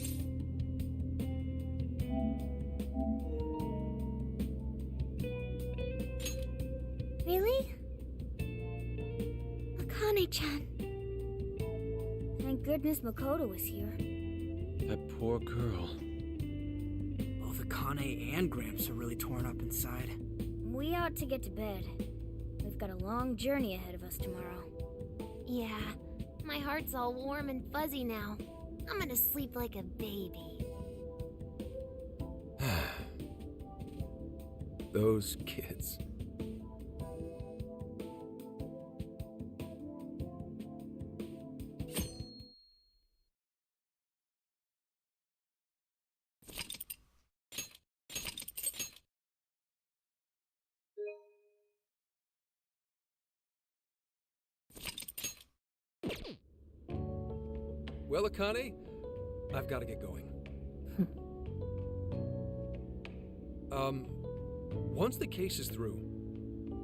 Really? Akane-chan. Thank goodness Makoto was here. That poor girl. Both Akane and Gramps are really torn up inside. We ought to get to bed. We've got a long journey ahead of us tomorrow. Yeah, my heart's all warm and fuzzy now. I'm gonna sleep like a baby. Those kids. Well, Akane, I've got to get going. Once the case is through,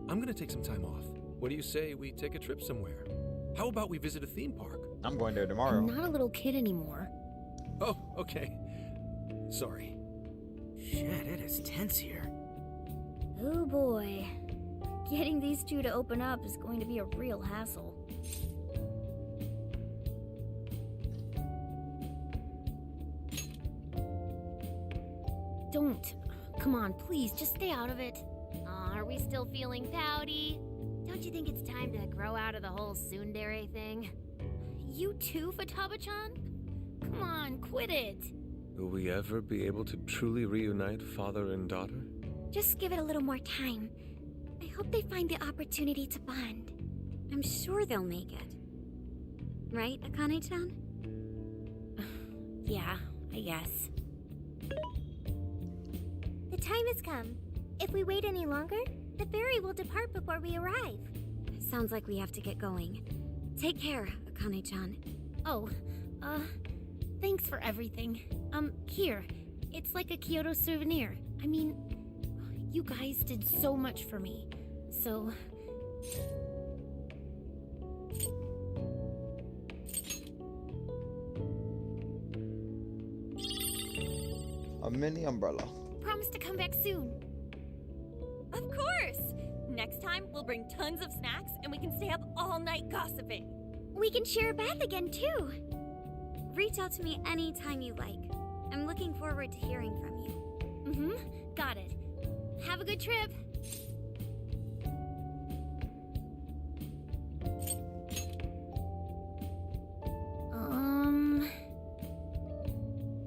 I'm gonna take some time off. What do you say we take a trip somewhere? How about we visit a theme park? I'm going there tomorrow. I'm not a little kid anymore. Oh, okay. Sorry. Shit, it is tense here. Oh boy. Getting these two to open up is going to be a real hassle. Don't. Come on, please, just stay out of it. Aw, are we still feeling pouty? Don't you think it's time to grow out of the whole tsundere thing? You too, Futaba-chan? Come on, quit it. Will we ever be able to truly reunite father and daughter? Just give it a little more time. I hope they find the opportunity to bond. I'm sure they'll make it. Right, Akane-chan? Yeah, I guess. The time has come. If we wait any longer, the ferry will depart before we arrive. Sounds like we have to get going. Take care, Akane-chan. Oh, thanks for everything. Here. It's like a Kyoto souvenir. I mean, you guys did so much for me. So... A mini umbrella. Promise to come back soon. Of course! Next time, we'll bring tons of snacks and we can stay up all night gossiping. We can share a bath again, too. Reach out to me anytime you like. I'm looking forward to hearing from you. Got it. Have a good trip.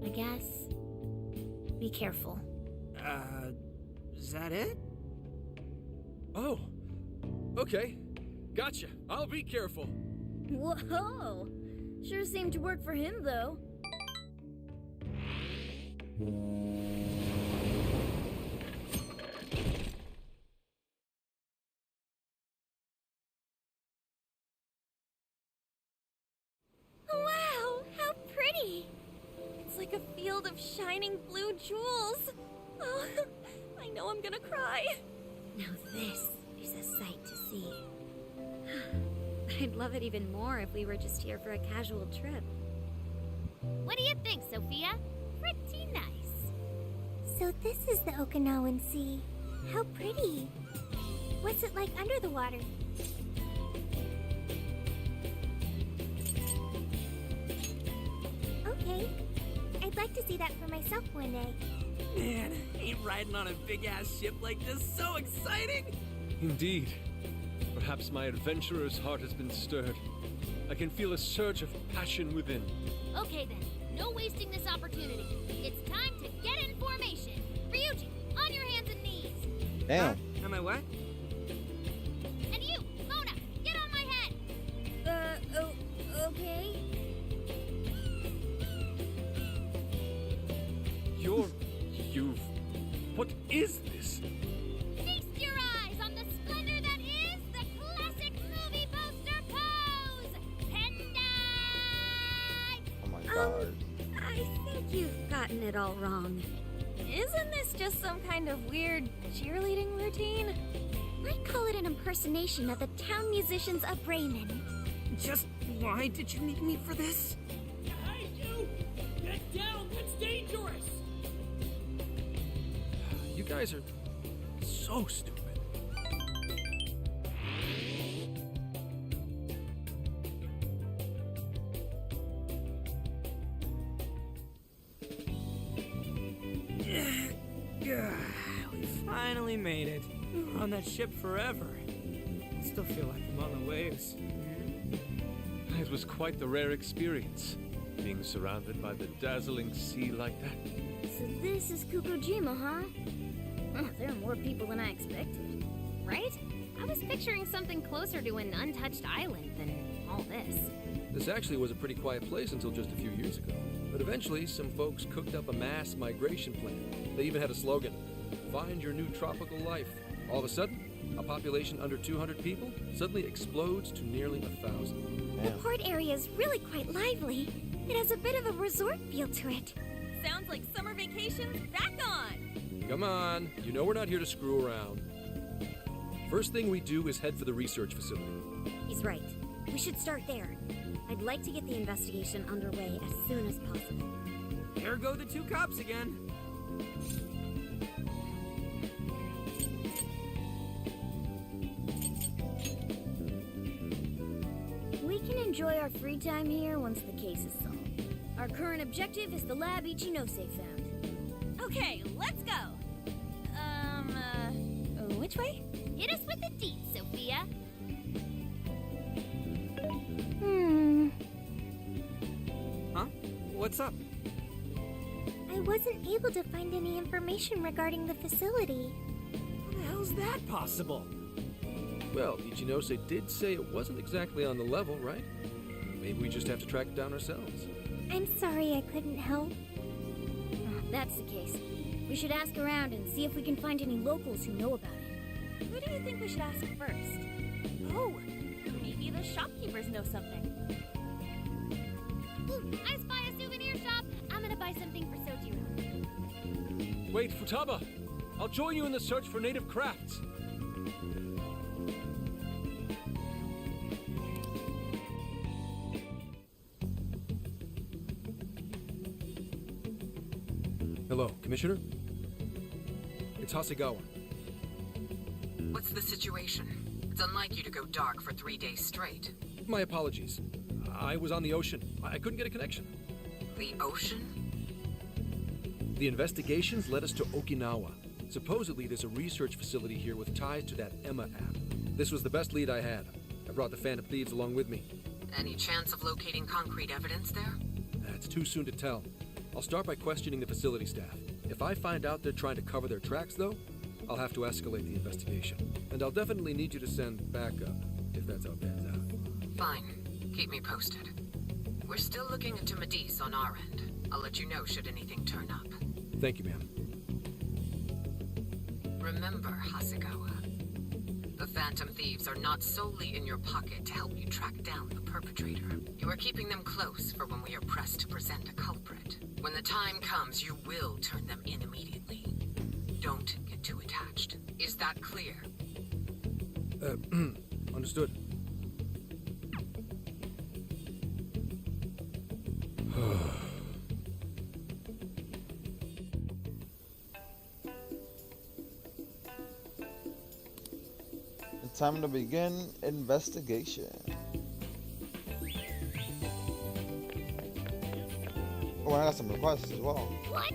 I guess. Be careful. Is that it? Oh, okay. Gotcha. I'll be careful. Whoa! Sure seemed to work for him, though. Wow, how pretty! It's like a field of shining blue jewels. Oh, I know I'm gonna cry. Now this is a sight to see. I'd love it even more if we were just here for a casual trip. What do you think, Sophia? Pretty nice. So this is the Okinawan Sea. How pretty. What's it like under the water? Okay. I'd like to see that for myself one day. Man, ain't riding on a big-ass ship like this so exciting? Indeed. Perhaps my adventurer's heart has been stirred. I can feel a surge of passion within. Okay then, no wasting this opportunity. It's time to get in formation. Ryuji, on your hands and knees. Damn. Am I what? And you, Mona, get on my head. Okay. What is this? Feast your eyes on the splendor that is the classic movie poster pose! Pendai! Oh my god. I think you've gotten it all wrong. Isn't this just some kind of weird cheerleading routine? I'd call it an impersonation of the town musicians of Bremen. Just why did you need me for this? Hey, you! Get down! That's dangerous! You guys are so stupid. We finally made it. We're on that ship forever. I still feel like I'm on the waves. It was quite the rare experience, being surrounded by the dazzling sea like that. So this is Kukujima, huh? There are more people than I expected. Right? I was picturing something closer to an untouched island than all this. This actually was a pretty quiet place until just a few years ago. But eventually, some folks cooked up a mass migration plan. They even had a slogan, "Find your new tropical life." All of a sudden, a population under 200 people suddenly explodes to nearly 1,000. The port area is really quite lively. It has a bit of a resort feel to it. Sounds like summer vacation's back on! Come on, you know we're not here to screw around. First thing we do is head for the research facility. He's right. We should start there. I'd like to get the investigation underway as soon as possible. There go the two cops again. We can enjoy our free time here once the case is solved. Our current objective is the lab Ichinose found. Okay, let's go. Which way? Hit us with the deets, Sophia. Huh? What's up? I wasn't able to find any information regarding the facility. How the hell's that possible? Well, Ichinose did say it wasn't exactly on the level, right? Maybe we just have to track it down ourselves. I'm sorry I couldn't help. If that's the case, we should ask around and see if we can find any locals who know about it. Who do you think we should ask first? Oh, maybe the shopkeepers know something. Ooh, I spy a souvenir shop. I'm gonna buy something for Sojiro. Wait, Futaba! I'll join you in the search for native crafts. Hello, Commissioner? It's Hasegawa. What's the situation? It's unlike you to go dark for 3 days straight. My apologies. I was on the ocean. I couldn't get a connection. The ocean? The investigations led us to Okinawa. Supposedly, there's a research facility here with ties to that Emma app. This was the best lead I had. I brought the Phantom Thieves along with me. Any chance of locating concrete evidence there? It's too soon to tell. I'll start by questioning the facility staff. If I find out they're trying to cover their tracks, though, I'll have to escalate the investigation. And I'll definitely need you to send backup, if that's how it pans out. Fine. Keep me posted. We're still looking into Medice on our end. I'll let you know should anything turn up. Thank you, ma'am. Remember, Hasegawa, the Phantom Thieves are not solely in your pocket to help you track down the perpetrator. You are keeping them close for when we are pressed to present a culprit. When the time comes, you will turn them in immediately. Don't get too attached. Is that clear? Understood. Time to begin investigation. Oh, I got some requests as well. What?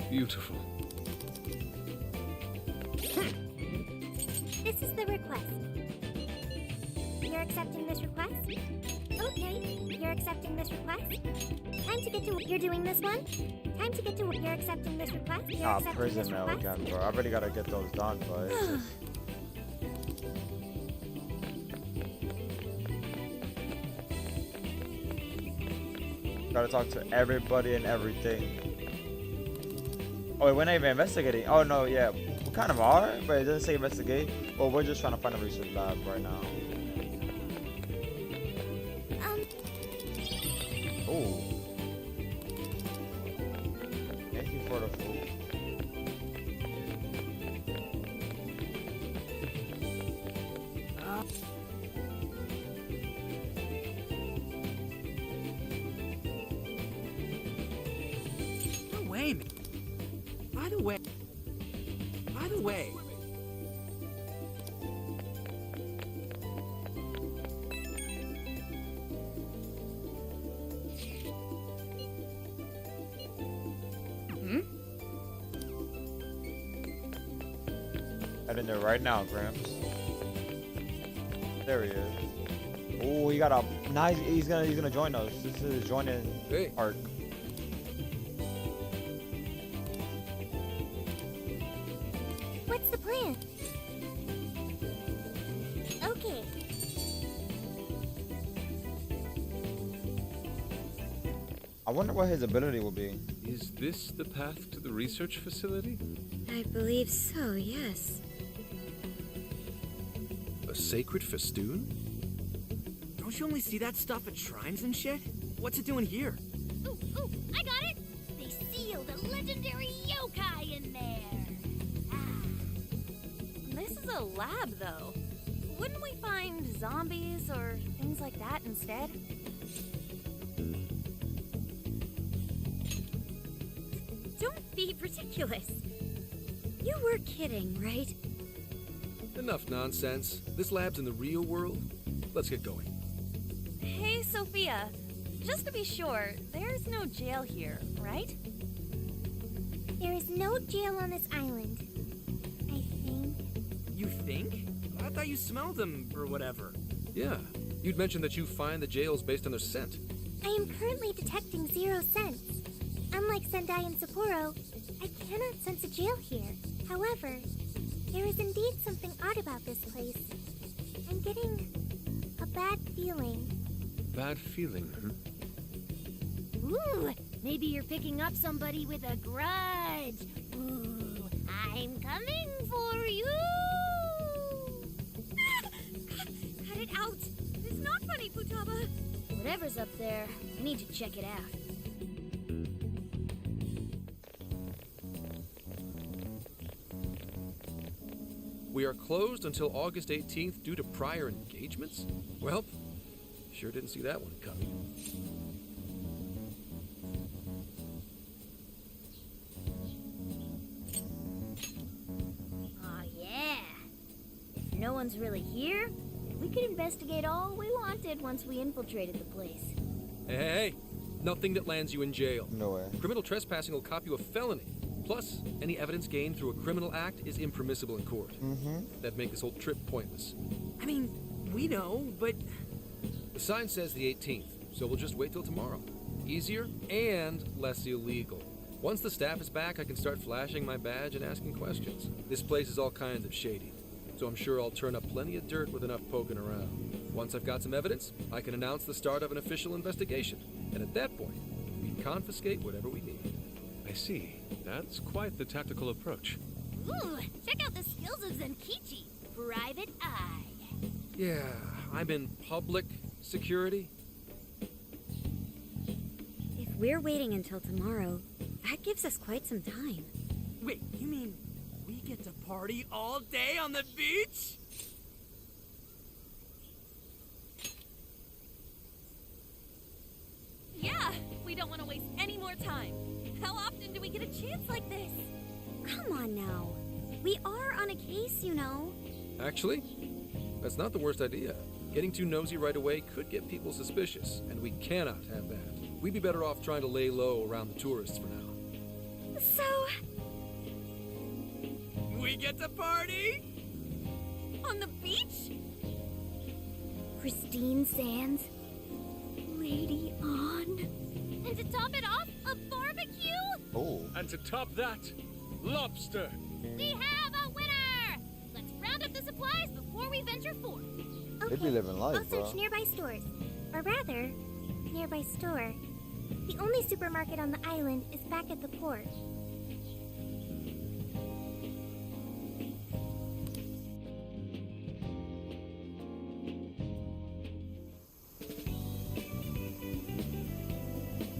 Beautiful. This is the request. You're accepting this request? Okay, you're accepting this request? Time to get to you're doing this one? Time to get to you're accepting this request? You're accepting Prison this mail request? again, bro. I really gotta get those done, but it's just... Gotta talk to everybody and everything. Oh, we're not even investigating. Oh no, yeah, we kind of are, but it doesn't say investigate. Well, we're just trying to find a research lab right now. Oh. Thank you for the food. No way, man. By the way. Head in there right now, Gramps. There he is. Oh, he got a nice. He's gonna join us. This is his joining part. What's the plan? Okay. I wonder what his ability will be. Is this the path to the research facility? I believe so, yes. A sacred festoon? Don't you only see that stuff at shrines and shit? what's it doing here? Ooh, I got it! They sealed a legendary yokai in there! This is a lab, though. Wouldn't we find zombies or things like that instead? Don't be ridiculous. You were kidding, right? Enough nonsense. This lab's in the real world. Let's get going. Hey, Sophia. Just to be sure, there's no jail here, right? There is no jail on this island, I think. You think? I thought you smelled them or whatever. Yeah, you'd mentioned that you find the jails based on their scent. I am currently detecting 0 scents. Unlike Sendai and Sapporo, I cannot sense a jail here. However, there is indeed something odd about this place. I'm getting a bad feeling. Bad feeling, huh? Ooh, maybe you're picking up somebody with a grudge. Ooh, I'm coming for you! Cut it out! It's not funny, Futaba! Whatever's up there, I need to check it out. We are closed until August 18th due to prior engagements? Well, sure didn't see that one coming. Aw, yeah. If no one's really here, we could investigate all we wanted once we infiltrated the place. Hey, nothing that lands you in jail. No way. Criminal trespassing will cop you a felony. Plus, any evidence gained through a criminal act is impermissible in court. That'd make this whole trip pointless. I mean, we know, but... The sign says the 18th, so we'll just wait till tomorrow. Easier and less illegal. Once the staff is back, I can start flashing my badge and asking questions. This place is all kinds of shady, so I'm sure I'll turn up plenty of dirt with enough poking around. Once I've got some evidence, I can announce the start of an official investigation. And at that point, we confiscate whatever we need. I see. That's quite the tactical approach. Ooh, check out the skills of Zenkichi. Private Eye. Yeah, I'm in public security. If we're waiting until tomorrow, that gives us quite some time. Wait, you mean we get to party all day on the beach? Yeah, we don't want to waste any more time. How often do we get a chance like this? Come on now. We are on a case, you know. Actually, that's not the worst idea. Getting too nosy right away could get people suspicious, and we cannot have that. We'd be better off trying to lay low around the tourists for now. So... We get to party? On the beach? Christine Sands, Lady On. And to top it off, a barbecue? Oh. And to top that, lobster! We have a winner! Let's round up the supplies before we venture forth. They be living life, I'll search bro. nearby stores. Or rather, nearby store. The only supermarket on the island is back at the port.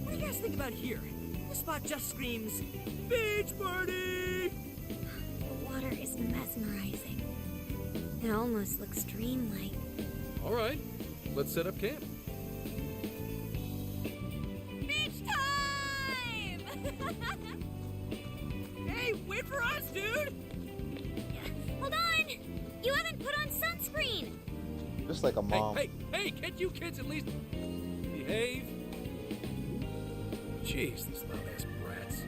What do you guys think about here? This spot just screams, beach party! The water is mesmerizing. It almost looks dreamlike. All right, let's set up camp. Beach time! Hey, wait for us, dude! Hold on! You haven't put on sunscreen! Just like a mom. Hey, can't you kids at least behave? Jeez, these loud-ass brats.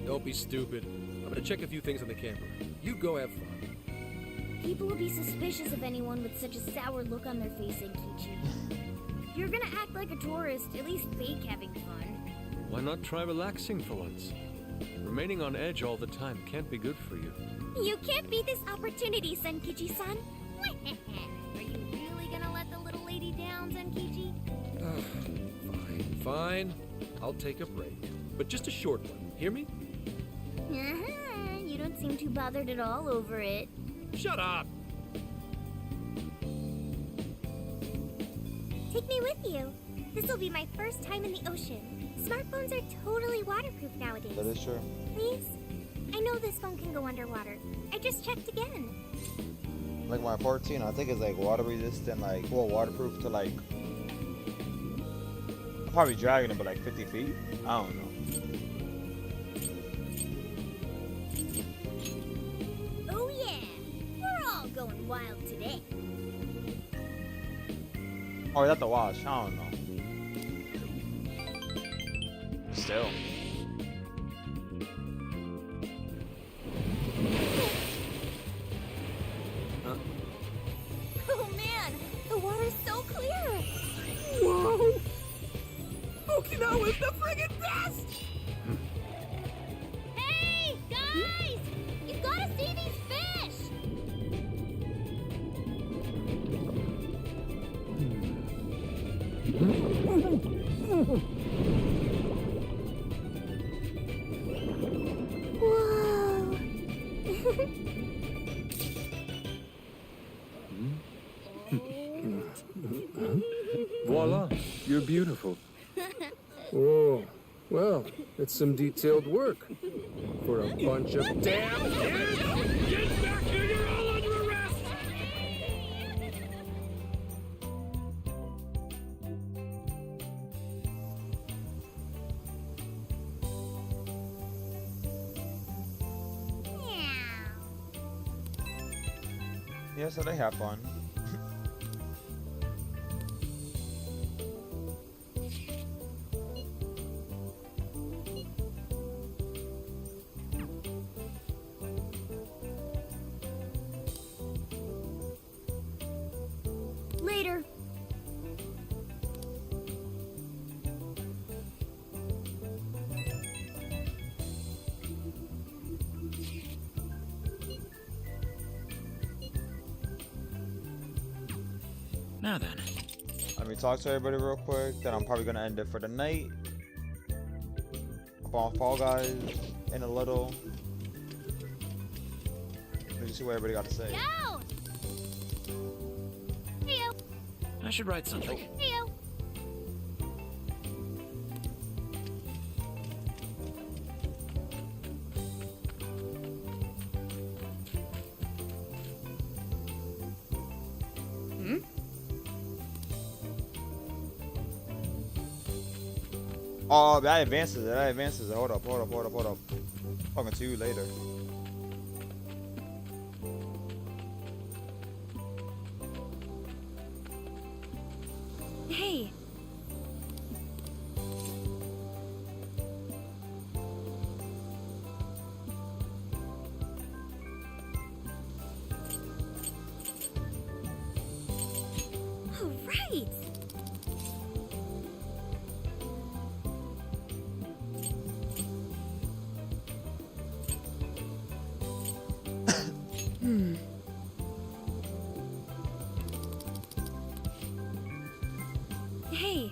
Don't be stupid. I'm gonna check a few things on the camper. You go have fun. People will be suspicious of anyone with such a sour look on their face, Enkichi. If you're gonna act like a tourist, at least fake having fun. Why not try relaxing for once? Remaining on edge all the time can't be good for you. You can't beat this opportunity, Senkichi-san. Are you really gonna let the little lady down, Zenkichi? Fine. I'll take a break. But just a short one. Hear me? You don't seem too bothered at all over it. Shut up! Take me with you. This will be my first time in the ocean. Smartphones are totally waterproof nowadays. That is true. Please? I know this phone can go underwater. I just checked again. Like my 14, I think it's like water resistant, like, well, waterproof to like, I'm probably dragging it, but like 50 feet? I don't know. Oh yeah, we're all going wild today. Oh, is that the wash? I don't know. Still. Oh man, the water's so clear. Whoa! Okinawa's the friggin' best! Hey, guys! You've got to see these fish! Whoa. Voila, you're beautiful. Oh, well, it's some detailed work. For a bunch of damn kids! Get back here! You're all under arrest! Yeah, so they have fun. Later. Now then. Let me talk to everybody real quick, then I'm probably gonna end it for the night. Up on Fall Guys in a little. Let me see what everybody got to say. Yo! Heyo! I should write something. Heyo! Oh, that advances it. That advances it. Hold up. Talking to you later. Hey. All right. Hey.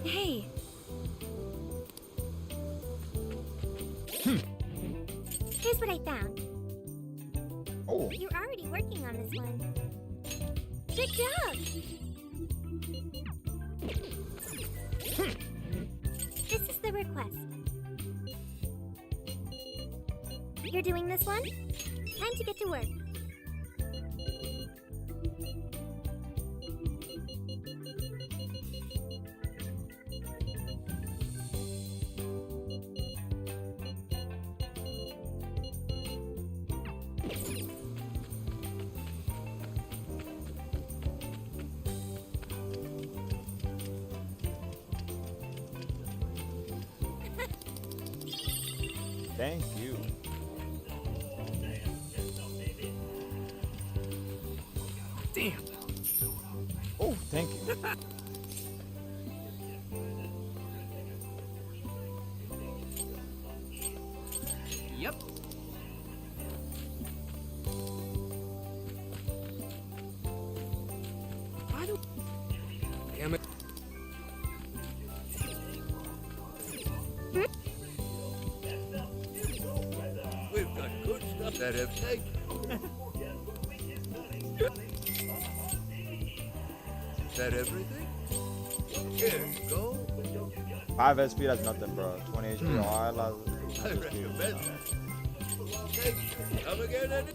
Hey. Here's what I found. Oh. You're already working on this one. Good job. This is the request. You're doing this one? Time to get to work. Thank you. Damn. Oh, thank you. Yep. By the That everything? That everything? Here you go. 5 SP, that's nothing, bro. 20 HP, alright, I recommend that. Thank you. Come again and...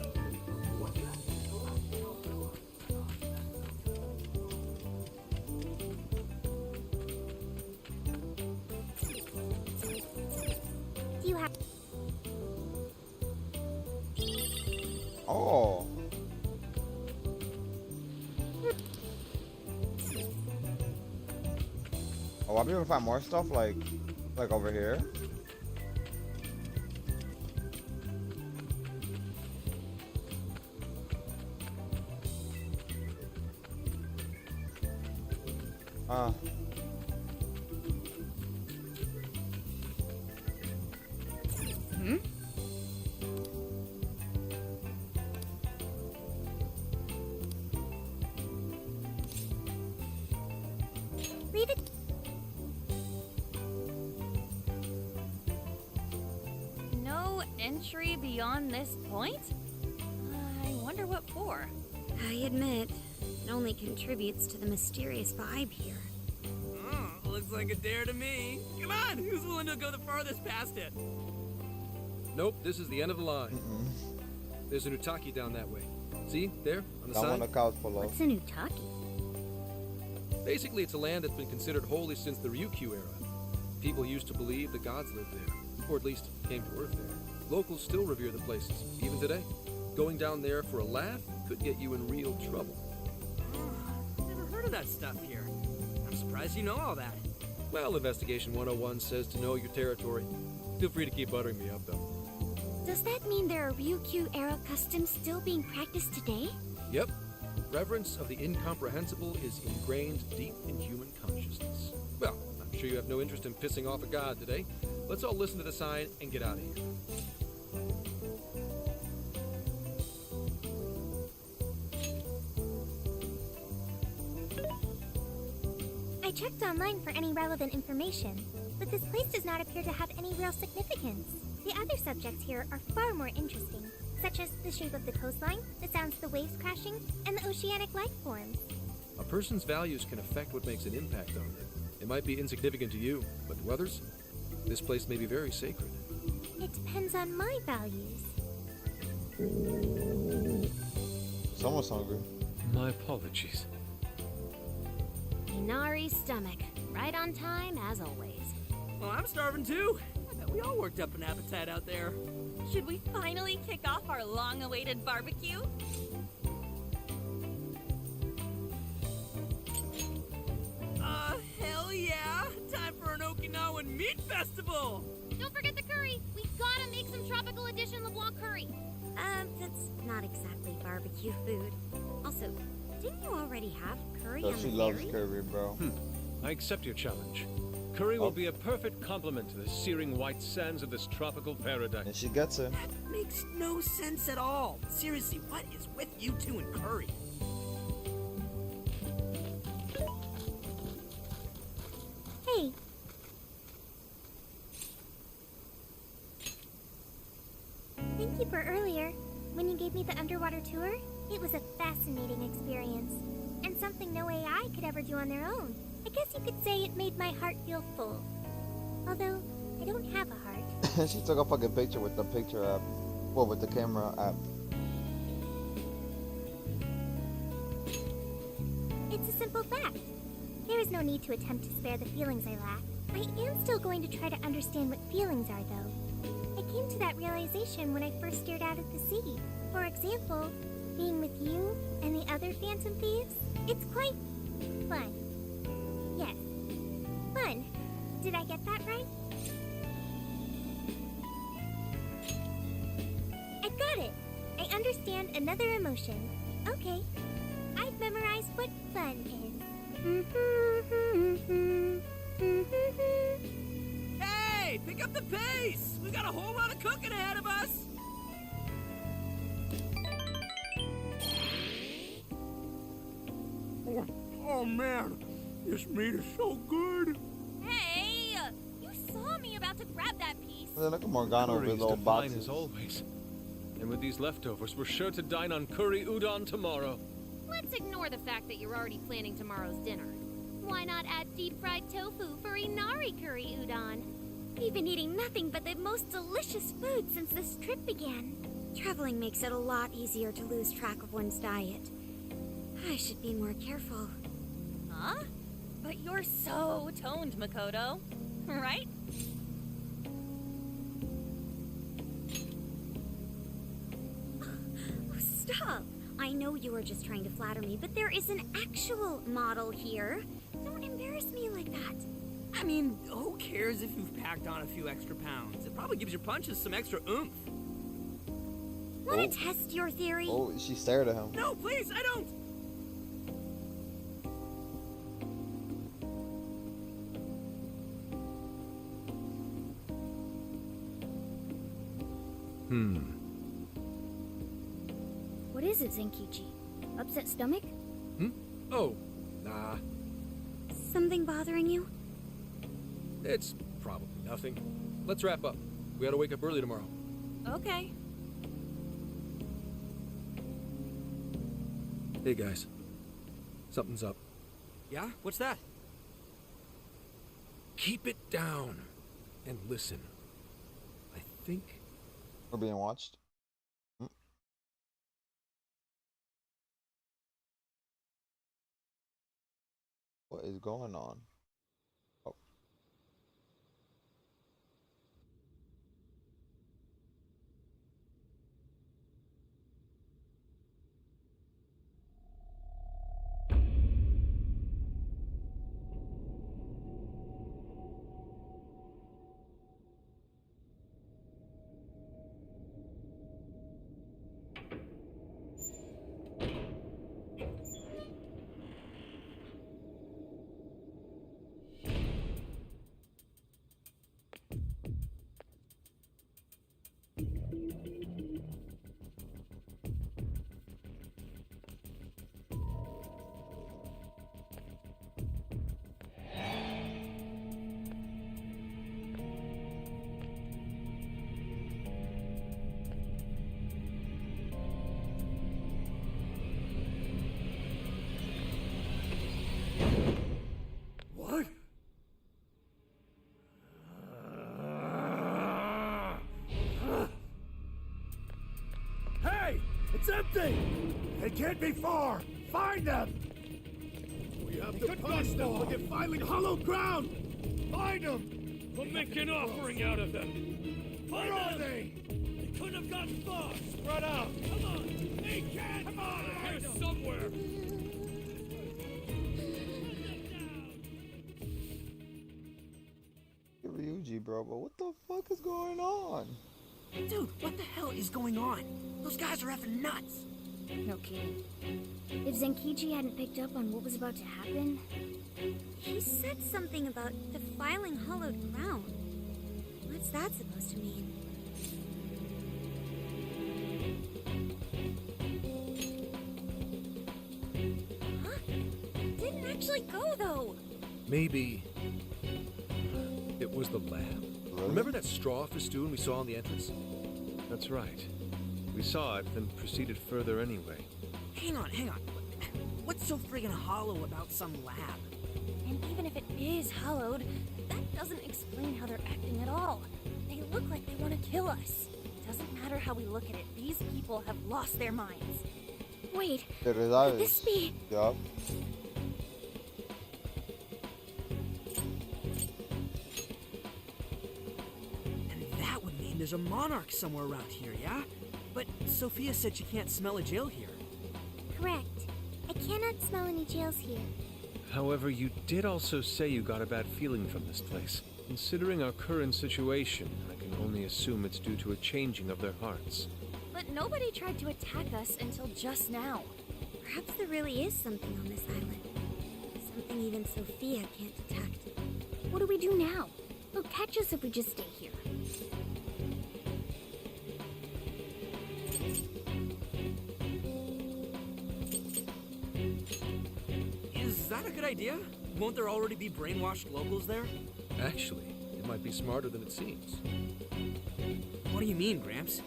Do you have... Oh. Oh, I'll be able to find more stuff like over here. Read it. No entry beyond this point? I wonder what for. I admit, it only contributes to the mysterious vibe here. Oh, looks like a dare to me. Come on, who's willing to go the farthest past it? Nope, this is the end of the line. There's an Utaki down that way. See, there, on the That one side? the cows pull up. What's an Utaki? Basically, it's a land that's been considered holy since the Ryukyu era. People used to believe the gods lived there, or at least came to Earth there. Locals still revere the places, even today. Going down there for a laugh could get you in real trouble. Never heard of that stuff here. I'm surprised you know all that. Well, Investigation 101 says to know your territory. Feel free to keep buttering me up, though. Does that mean there are Ryukyu-era customs still being practiced today? Yep. Reverence of the incomprehensible is ingrained deep in human consciousness. Well, I'm sure you have no interest in pissing off a god today. Let's all listen to the sign and get out of here. I checked online for any relevant information, but this place does not appear to have any real significance. The other subjects here are far more interesting, such as the shape of the coastline, the sounds of the waves crashing, and the oceanic life forms. A person's values can affect what makes an impact on them. It might be insignificant to you, but to others, this place may be very sacred. It depends on my values. Someone's hungry. My apologies. Inari's stomach. Right on time, as always. Well, I'm starving too. I bet we all worked up an appetite out there. Should we finally kick off our long-awaited barbecue? Hell yeah! Time for an Okinawan meat festival! Don't forget the curry. We gotta make some tropical edition LeBlanc curry. That's not exactly barbecue food. Also, didn't you already have curry So on she the loves ferry? curry, bro. I accept your challenge. Curry will be a perfect complement to the searing white sands of this tropical paradise. And she gets it. That makes no sense at all. Seriously, what is with you two and curry? Hey. Thank you for earlier. When you gave me the underwater tour, it was a fascinating experience. And something no AI could ever do on their own. I guess you could say it made my heart feel full. Although, I don't have a heart. She took a fucking picture with the picture app. Well, with the camera app. It's a simple fact. There is no need to attempt to spare the feelings I lack. I am still going to try to understand what feelings are, though. I came to that realization when I first stared out at the sea. For example, being with you and the other Phantom Thieves, it's quite fun. Yes, fun. Did I get that right? I've got it. I understand another emotion. Okay, I've memorized what fun is. Hey, pick up the pace! We got a whole lot of cooking ahead of us! Oh man, this meat is so good! Hey! You saw me about to grab that piece. Look at Morgana with his little Fine boxes. as always. And with these leftovers, we're sure to dine on curry udon tomorrow. Let's ignore the fact that you're already planning tomorrow's dinner. Why not add deep-fried tofu for Inari curry udon? We've been eating nothing but the most delicious food since this trip began. Traveling makes it a lot easier to lose track of one's diet. I should be more careful. Huh? But you're so toned, Makoto. Right? Oh, stop! I know you were just trying to flatter me, but there is an actual model here. Don't embarrass me like that. I mean, who cares if you've packed on a few extra pounds? It probably gives your punches some extra oomph. Want to test your theory? Oh, she stared at him. No, please, I don't! What is it, Zenkichi? Upset stomach? Oh, nah. Something bothering you? It's probably nothing. Let's wrap up. We gotta wake up early tomorrow. Okay. Hey guys. Something's up. Yeah? What's that? Keep it down and listen. I think We're being watched. What is going on? Oh. What? Hey! It's empty! They can't be far! Find them! We have to punish them for defiling hollow ground! Find them! We'll make an offering out of them! Where are they? They couldn't have gotten far! Spread out! Come on! They can't! Come on! They're here somewhere! Ryuji, bro, but what the fuck is going on? Dude, what the hell is going on? Those guys are effing nuts! No kidding. If Zenkichi hadn't picked up on what was about to happen... He said something about defiling hollowed ground. What's that supposed to mean? Huh? Didn't actually go, though. maybe it was the lab. Remember that straw festoon we saw on the entrance? That's right. We saw it, then proceeded further anyway. Hang on. What's so friggin' hollow about some lab? And even if it is hollowed, that doesn't explain how they're acting at all. They look like they want to kill us. Doesn't matter how we look at it, these people have lost their minds. Wait, Could this be... Yup. And that would mean there's a monarch somewhere around here, yeah? But Sophia said she can't smell a jail here. Correct. I cannot smell any jails here. However, you did also say you got a bad feeling from this place. Considering our current situation, I can only assume it's due to a changing of their hearts. But nobody tried to attack us until just now. Perhaps there really is something on this island. Something even Sophia can't detect. What do we do now? They'll catch us if we just stay here. Is that a good idea? Won't there already be brainwashed locals there? Actually, it might be smarter than it seems. What do you mean, Gramps?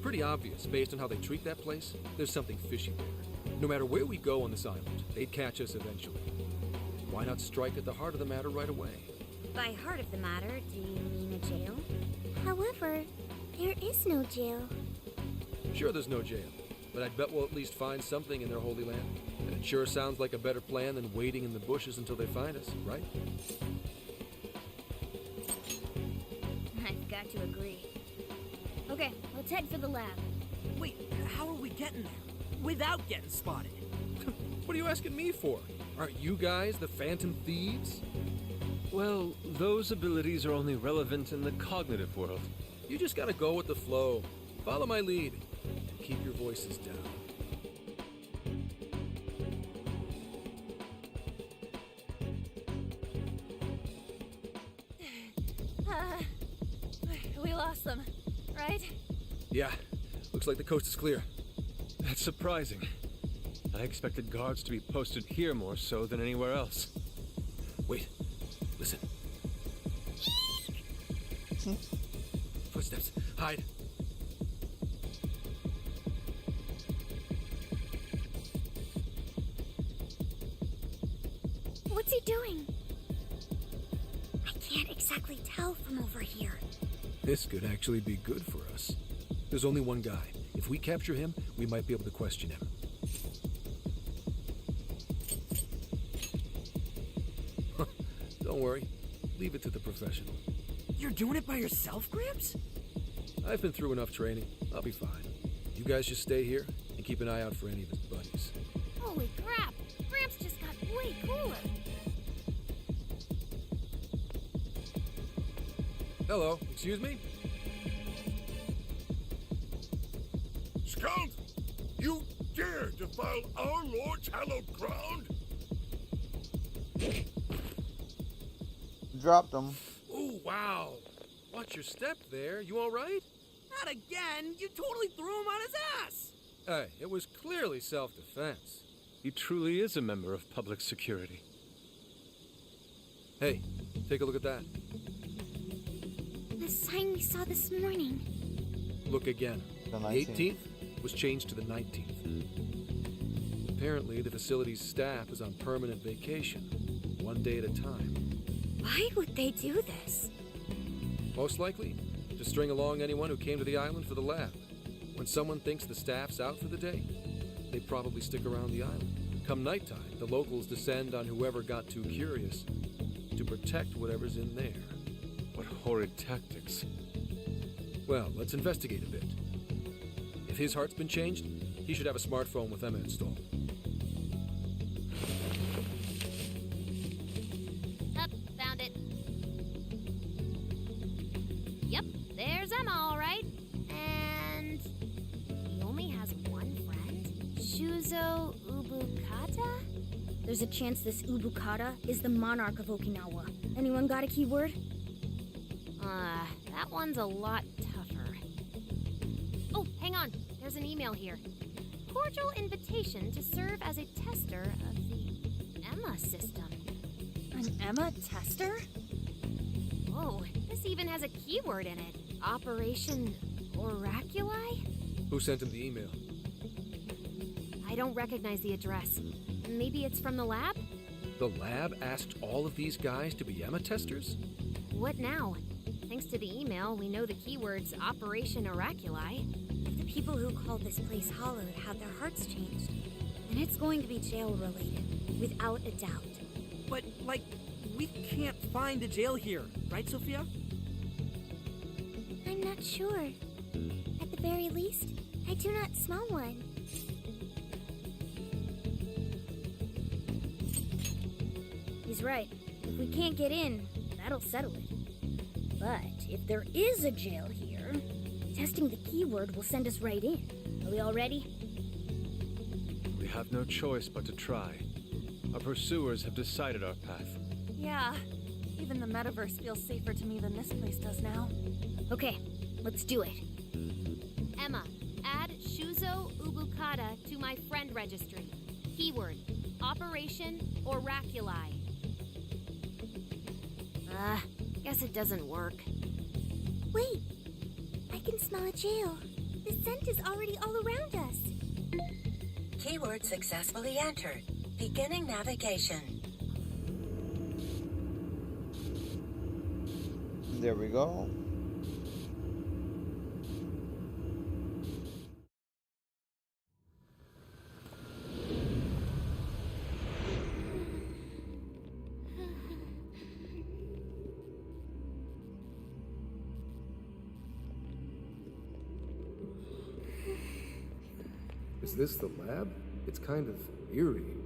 pretty obvious, based on how they treat that place, there's something fishy there. No matter where we go on this island, they'd catch us eventually. Why not strike at the heart of the matter right away? By heart of the matter, do you mean a jail? However, there is no jail. Sure, there's no jail, but I'd bet we'll at least find something in their holy land. And it sure sounds like a better plan than waiting in the bushes until they find us, right? I've got to agree. Okay, let's head for the lab. Wait, how are we getting there? Without getting spotted? What are you asking me for? Aren't you guys the Phantom Thieves? Well, those abilities are only relevant in the cognitive world. You just gotta go with the flow. Follow my lead. Keep your voices down. We lost them, right? Yeah, looks like the coast is clear. That's surprising. I expected guards to be posted here more so than anywhere else. Wait, listen. Footsteps. Hide. What's he doing? I can't exactly tell from over here. This could actually be good for us. There's only one guy. If we capture him, we might be able to question him. Don't worry. Leave it to the professional. You're doing it by yourself, Gramps? I've been through enough training. I'll be fine. You guys just stay here and keep an eye out for any of his buddies. Holy crap! Gramps just got way cooler. Hello, excuse me? Scout! You dare defile our Lord's hallowed ground? Dropped him. Oh, wow. Watch your step there. You all right? Not again! You totally threw him on his ass! Hey, it was clearly self-defense. He truly is a member of public security. Hey, take a look at that. The sign we saw this morning. Look again. The The 18th was changed to the 19th. Apparently, the facility's staff is on permanent vacation, one day at a time. Why would they do this? Most likely, to string along anyone who came to the island for the lab. When someone thinks the staff's out for the day, they probably stick around the island. Come nighttime, the locals descend on whoever got too curious to protect whatever's in there. What horrid tactics. Well, let's investigate a bit. If his heart's been changed, he should have a smartphone with Emma installed. Up, found it. Yep, there's Emma, all right. And he only has one friend? Shuzo Ubukata? There's a chance this Ubukata is the monarch of Okinawa. Anyone got a keyword? That one's a lot tougher. Oh, hang on. There's an email here. Cordial invitation to serve as a tester of the Emma system. An Emma tester? Whoa, this even has a keyword in it. Operation Oraculi? Who sent him the email? I don't recognize the address. Maybe it's from the lab? The lab asked all of these guys to be Emma testers? What now? Thanks to the email, we know the keyword's Operation Oraculi. If the people who called this place Hollowed had their hearts changed, then it's going to be jail-related, without a doubt. But, like, we can't find a jail here, right, Sophia? I'm not sure. At the very least, I do not smell one. He's right. If we can't get in, that'll settle it. But if there is a jail here, testing the keyword will send us right in. Are we all ready? We have no choice but to try. Our pursuers have decided our path. Yeah. Even the metaverse feels safer to me than this place does now. Okay, let's do it. Emma, add Shuzo Ubukata to my friend registry. Keyword, Operation Oraculi. Guess it doesn't work. Wait, I can smell a jail. The scent is already all around us. Keyword successfully entered. Beginning navigation. There we go. Is this the lab? It's kind of eerie.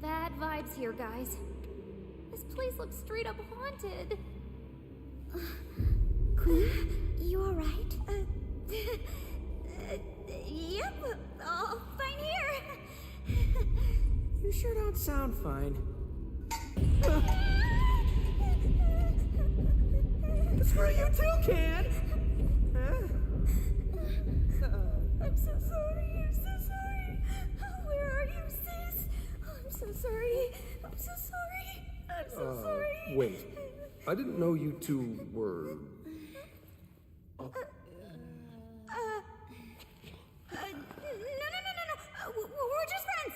Bad vibes here, guys. This place looks straight up haunted. Clue, you alright? Yep, all fine here. You sure don't sound fine. Screw you too, Can! I'm so sorry, I'm so sorry. Where are you, sis? I'm so sorry. I'm so sorry. I'm so sorry. Wait. I didn't know you two were... No. We're just friends.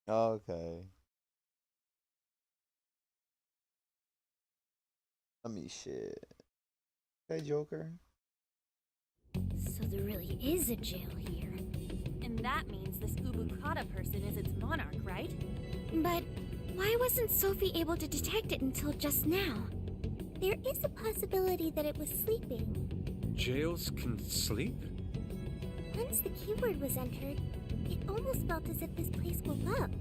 Okay. Let me shit. Hey, Joker. So there really is a jail here. And that means this Ubukata person is its monarch, right? But why wasn't Sophie able to detect it until just now? There is a possibility that it was sleeping. Jails can sleep? Once the keyword was entered, it almost felt as if this place woke up.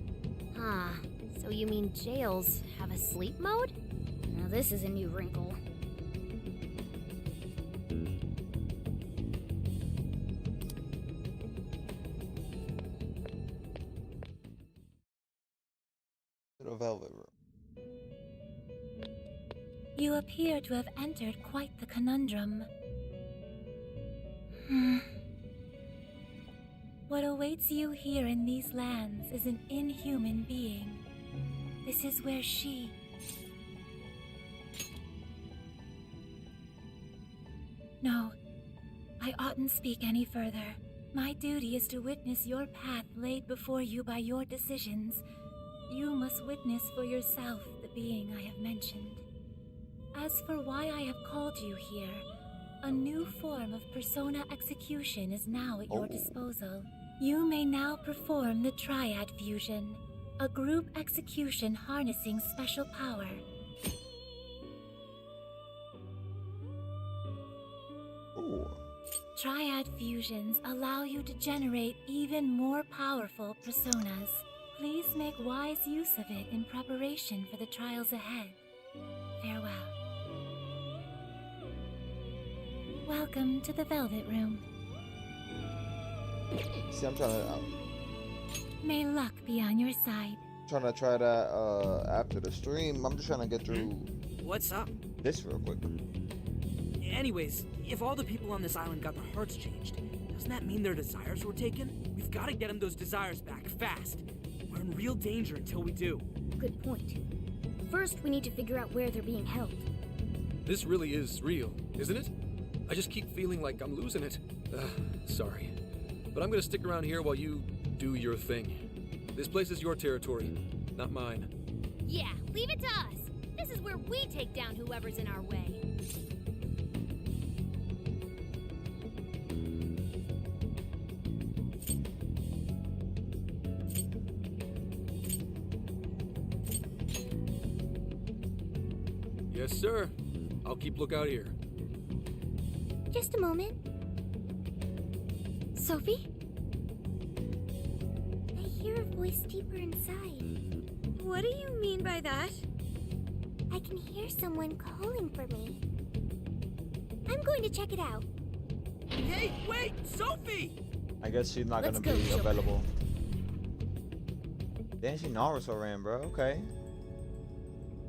Ah, so you mean jails have a sleep mode? Now this is a new wrinkle. The velvet room. You appear to have entered quite the conundrum. What awaits you here in these lands is an inhuman being. This is where she... No, I oughtn't speak any further. My duty is to witness your path laid before you by your decisions. You must witness for yourself the being I have mentioned. As for why I have called you here, a new form of persona execution is now at your disposal. You may now perform the Triad Fusion, a group execution harnessing special power. Ooh. Triad fusions allow you to generate even more powerful personas. Please make wise use of it in preparation for the trials ahead. Farewell. Welcome to the Velvet Room. See, I'm trying to May luck be on your side. try that after the stream. I'm just trying to get through What's up? this real quick. Anyways, if all the people on this island got their hearts changed, doesn't that mean their desires were taken? We've got to get them those desires back, fast. We're in real danger until we do. Good point. First, we need to figure out where they're being held. This really is real, isn't it? I just keep feeling like I'm losing it. Sorry. But I'm gonna stick around here while you do your thing. This place is your territory, not mine. Yeah, leave it to us. This is where we take down whoever's in our way. Yes, sir. I'll keep lookout here. Just a moment. Sophie? I hear a voice deeper inside. What do you mean by that? I can hear someone calling for me. I'm going to check it out. Hey, wait! Sophie! I guess she's not Let's gonna go, be Joker. available. Damn, she Naruto ran, bro. Okay.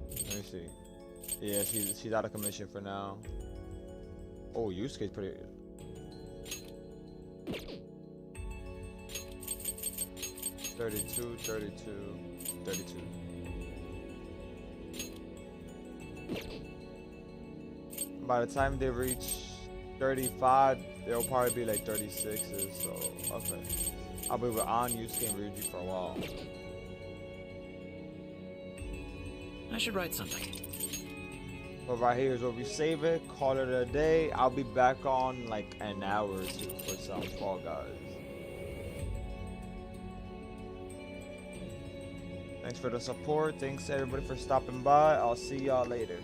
Let me see. Yeah, she's out of commission for now. Oh, Yusuke's pretty. $32, $32, $32. by the time they reach 35, they'll probably be like 36s. So okay, I'll be with Anyusuke and Ryuji for a while. I should write something. But right here is where we save it, call it a day. I'll be back on like an hour or two for some Fall Guys. Thanks for the support. Thanks everybody for stopping by. I'll see y'all later.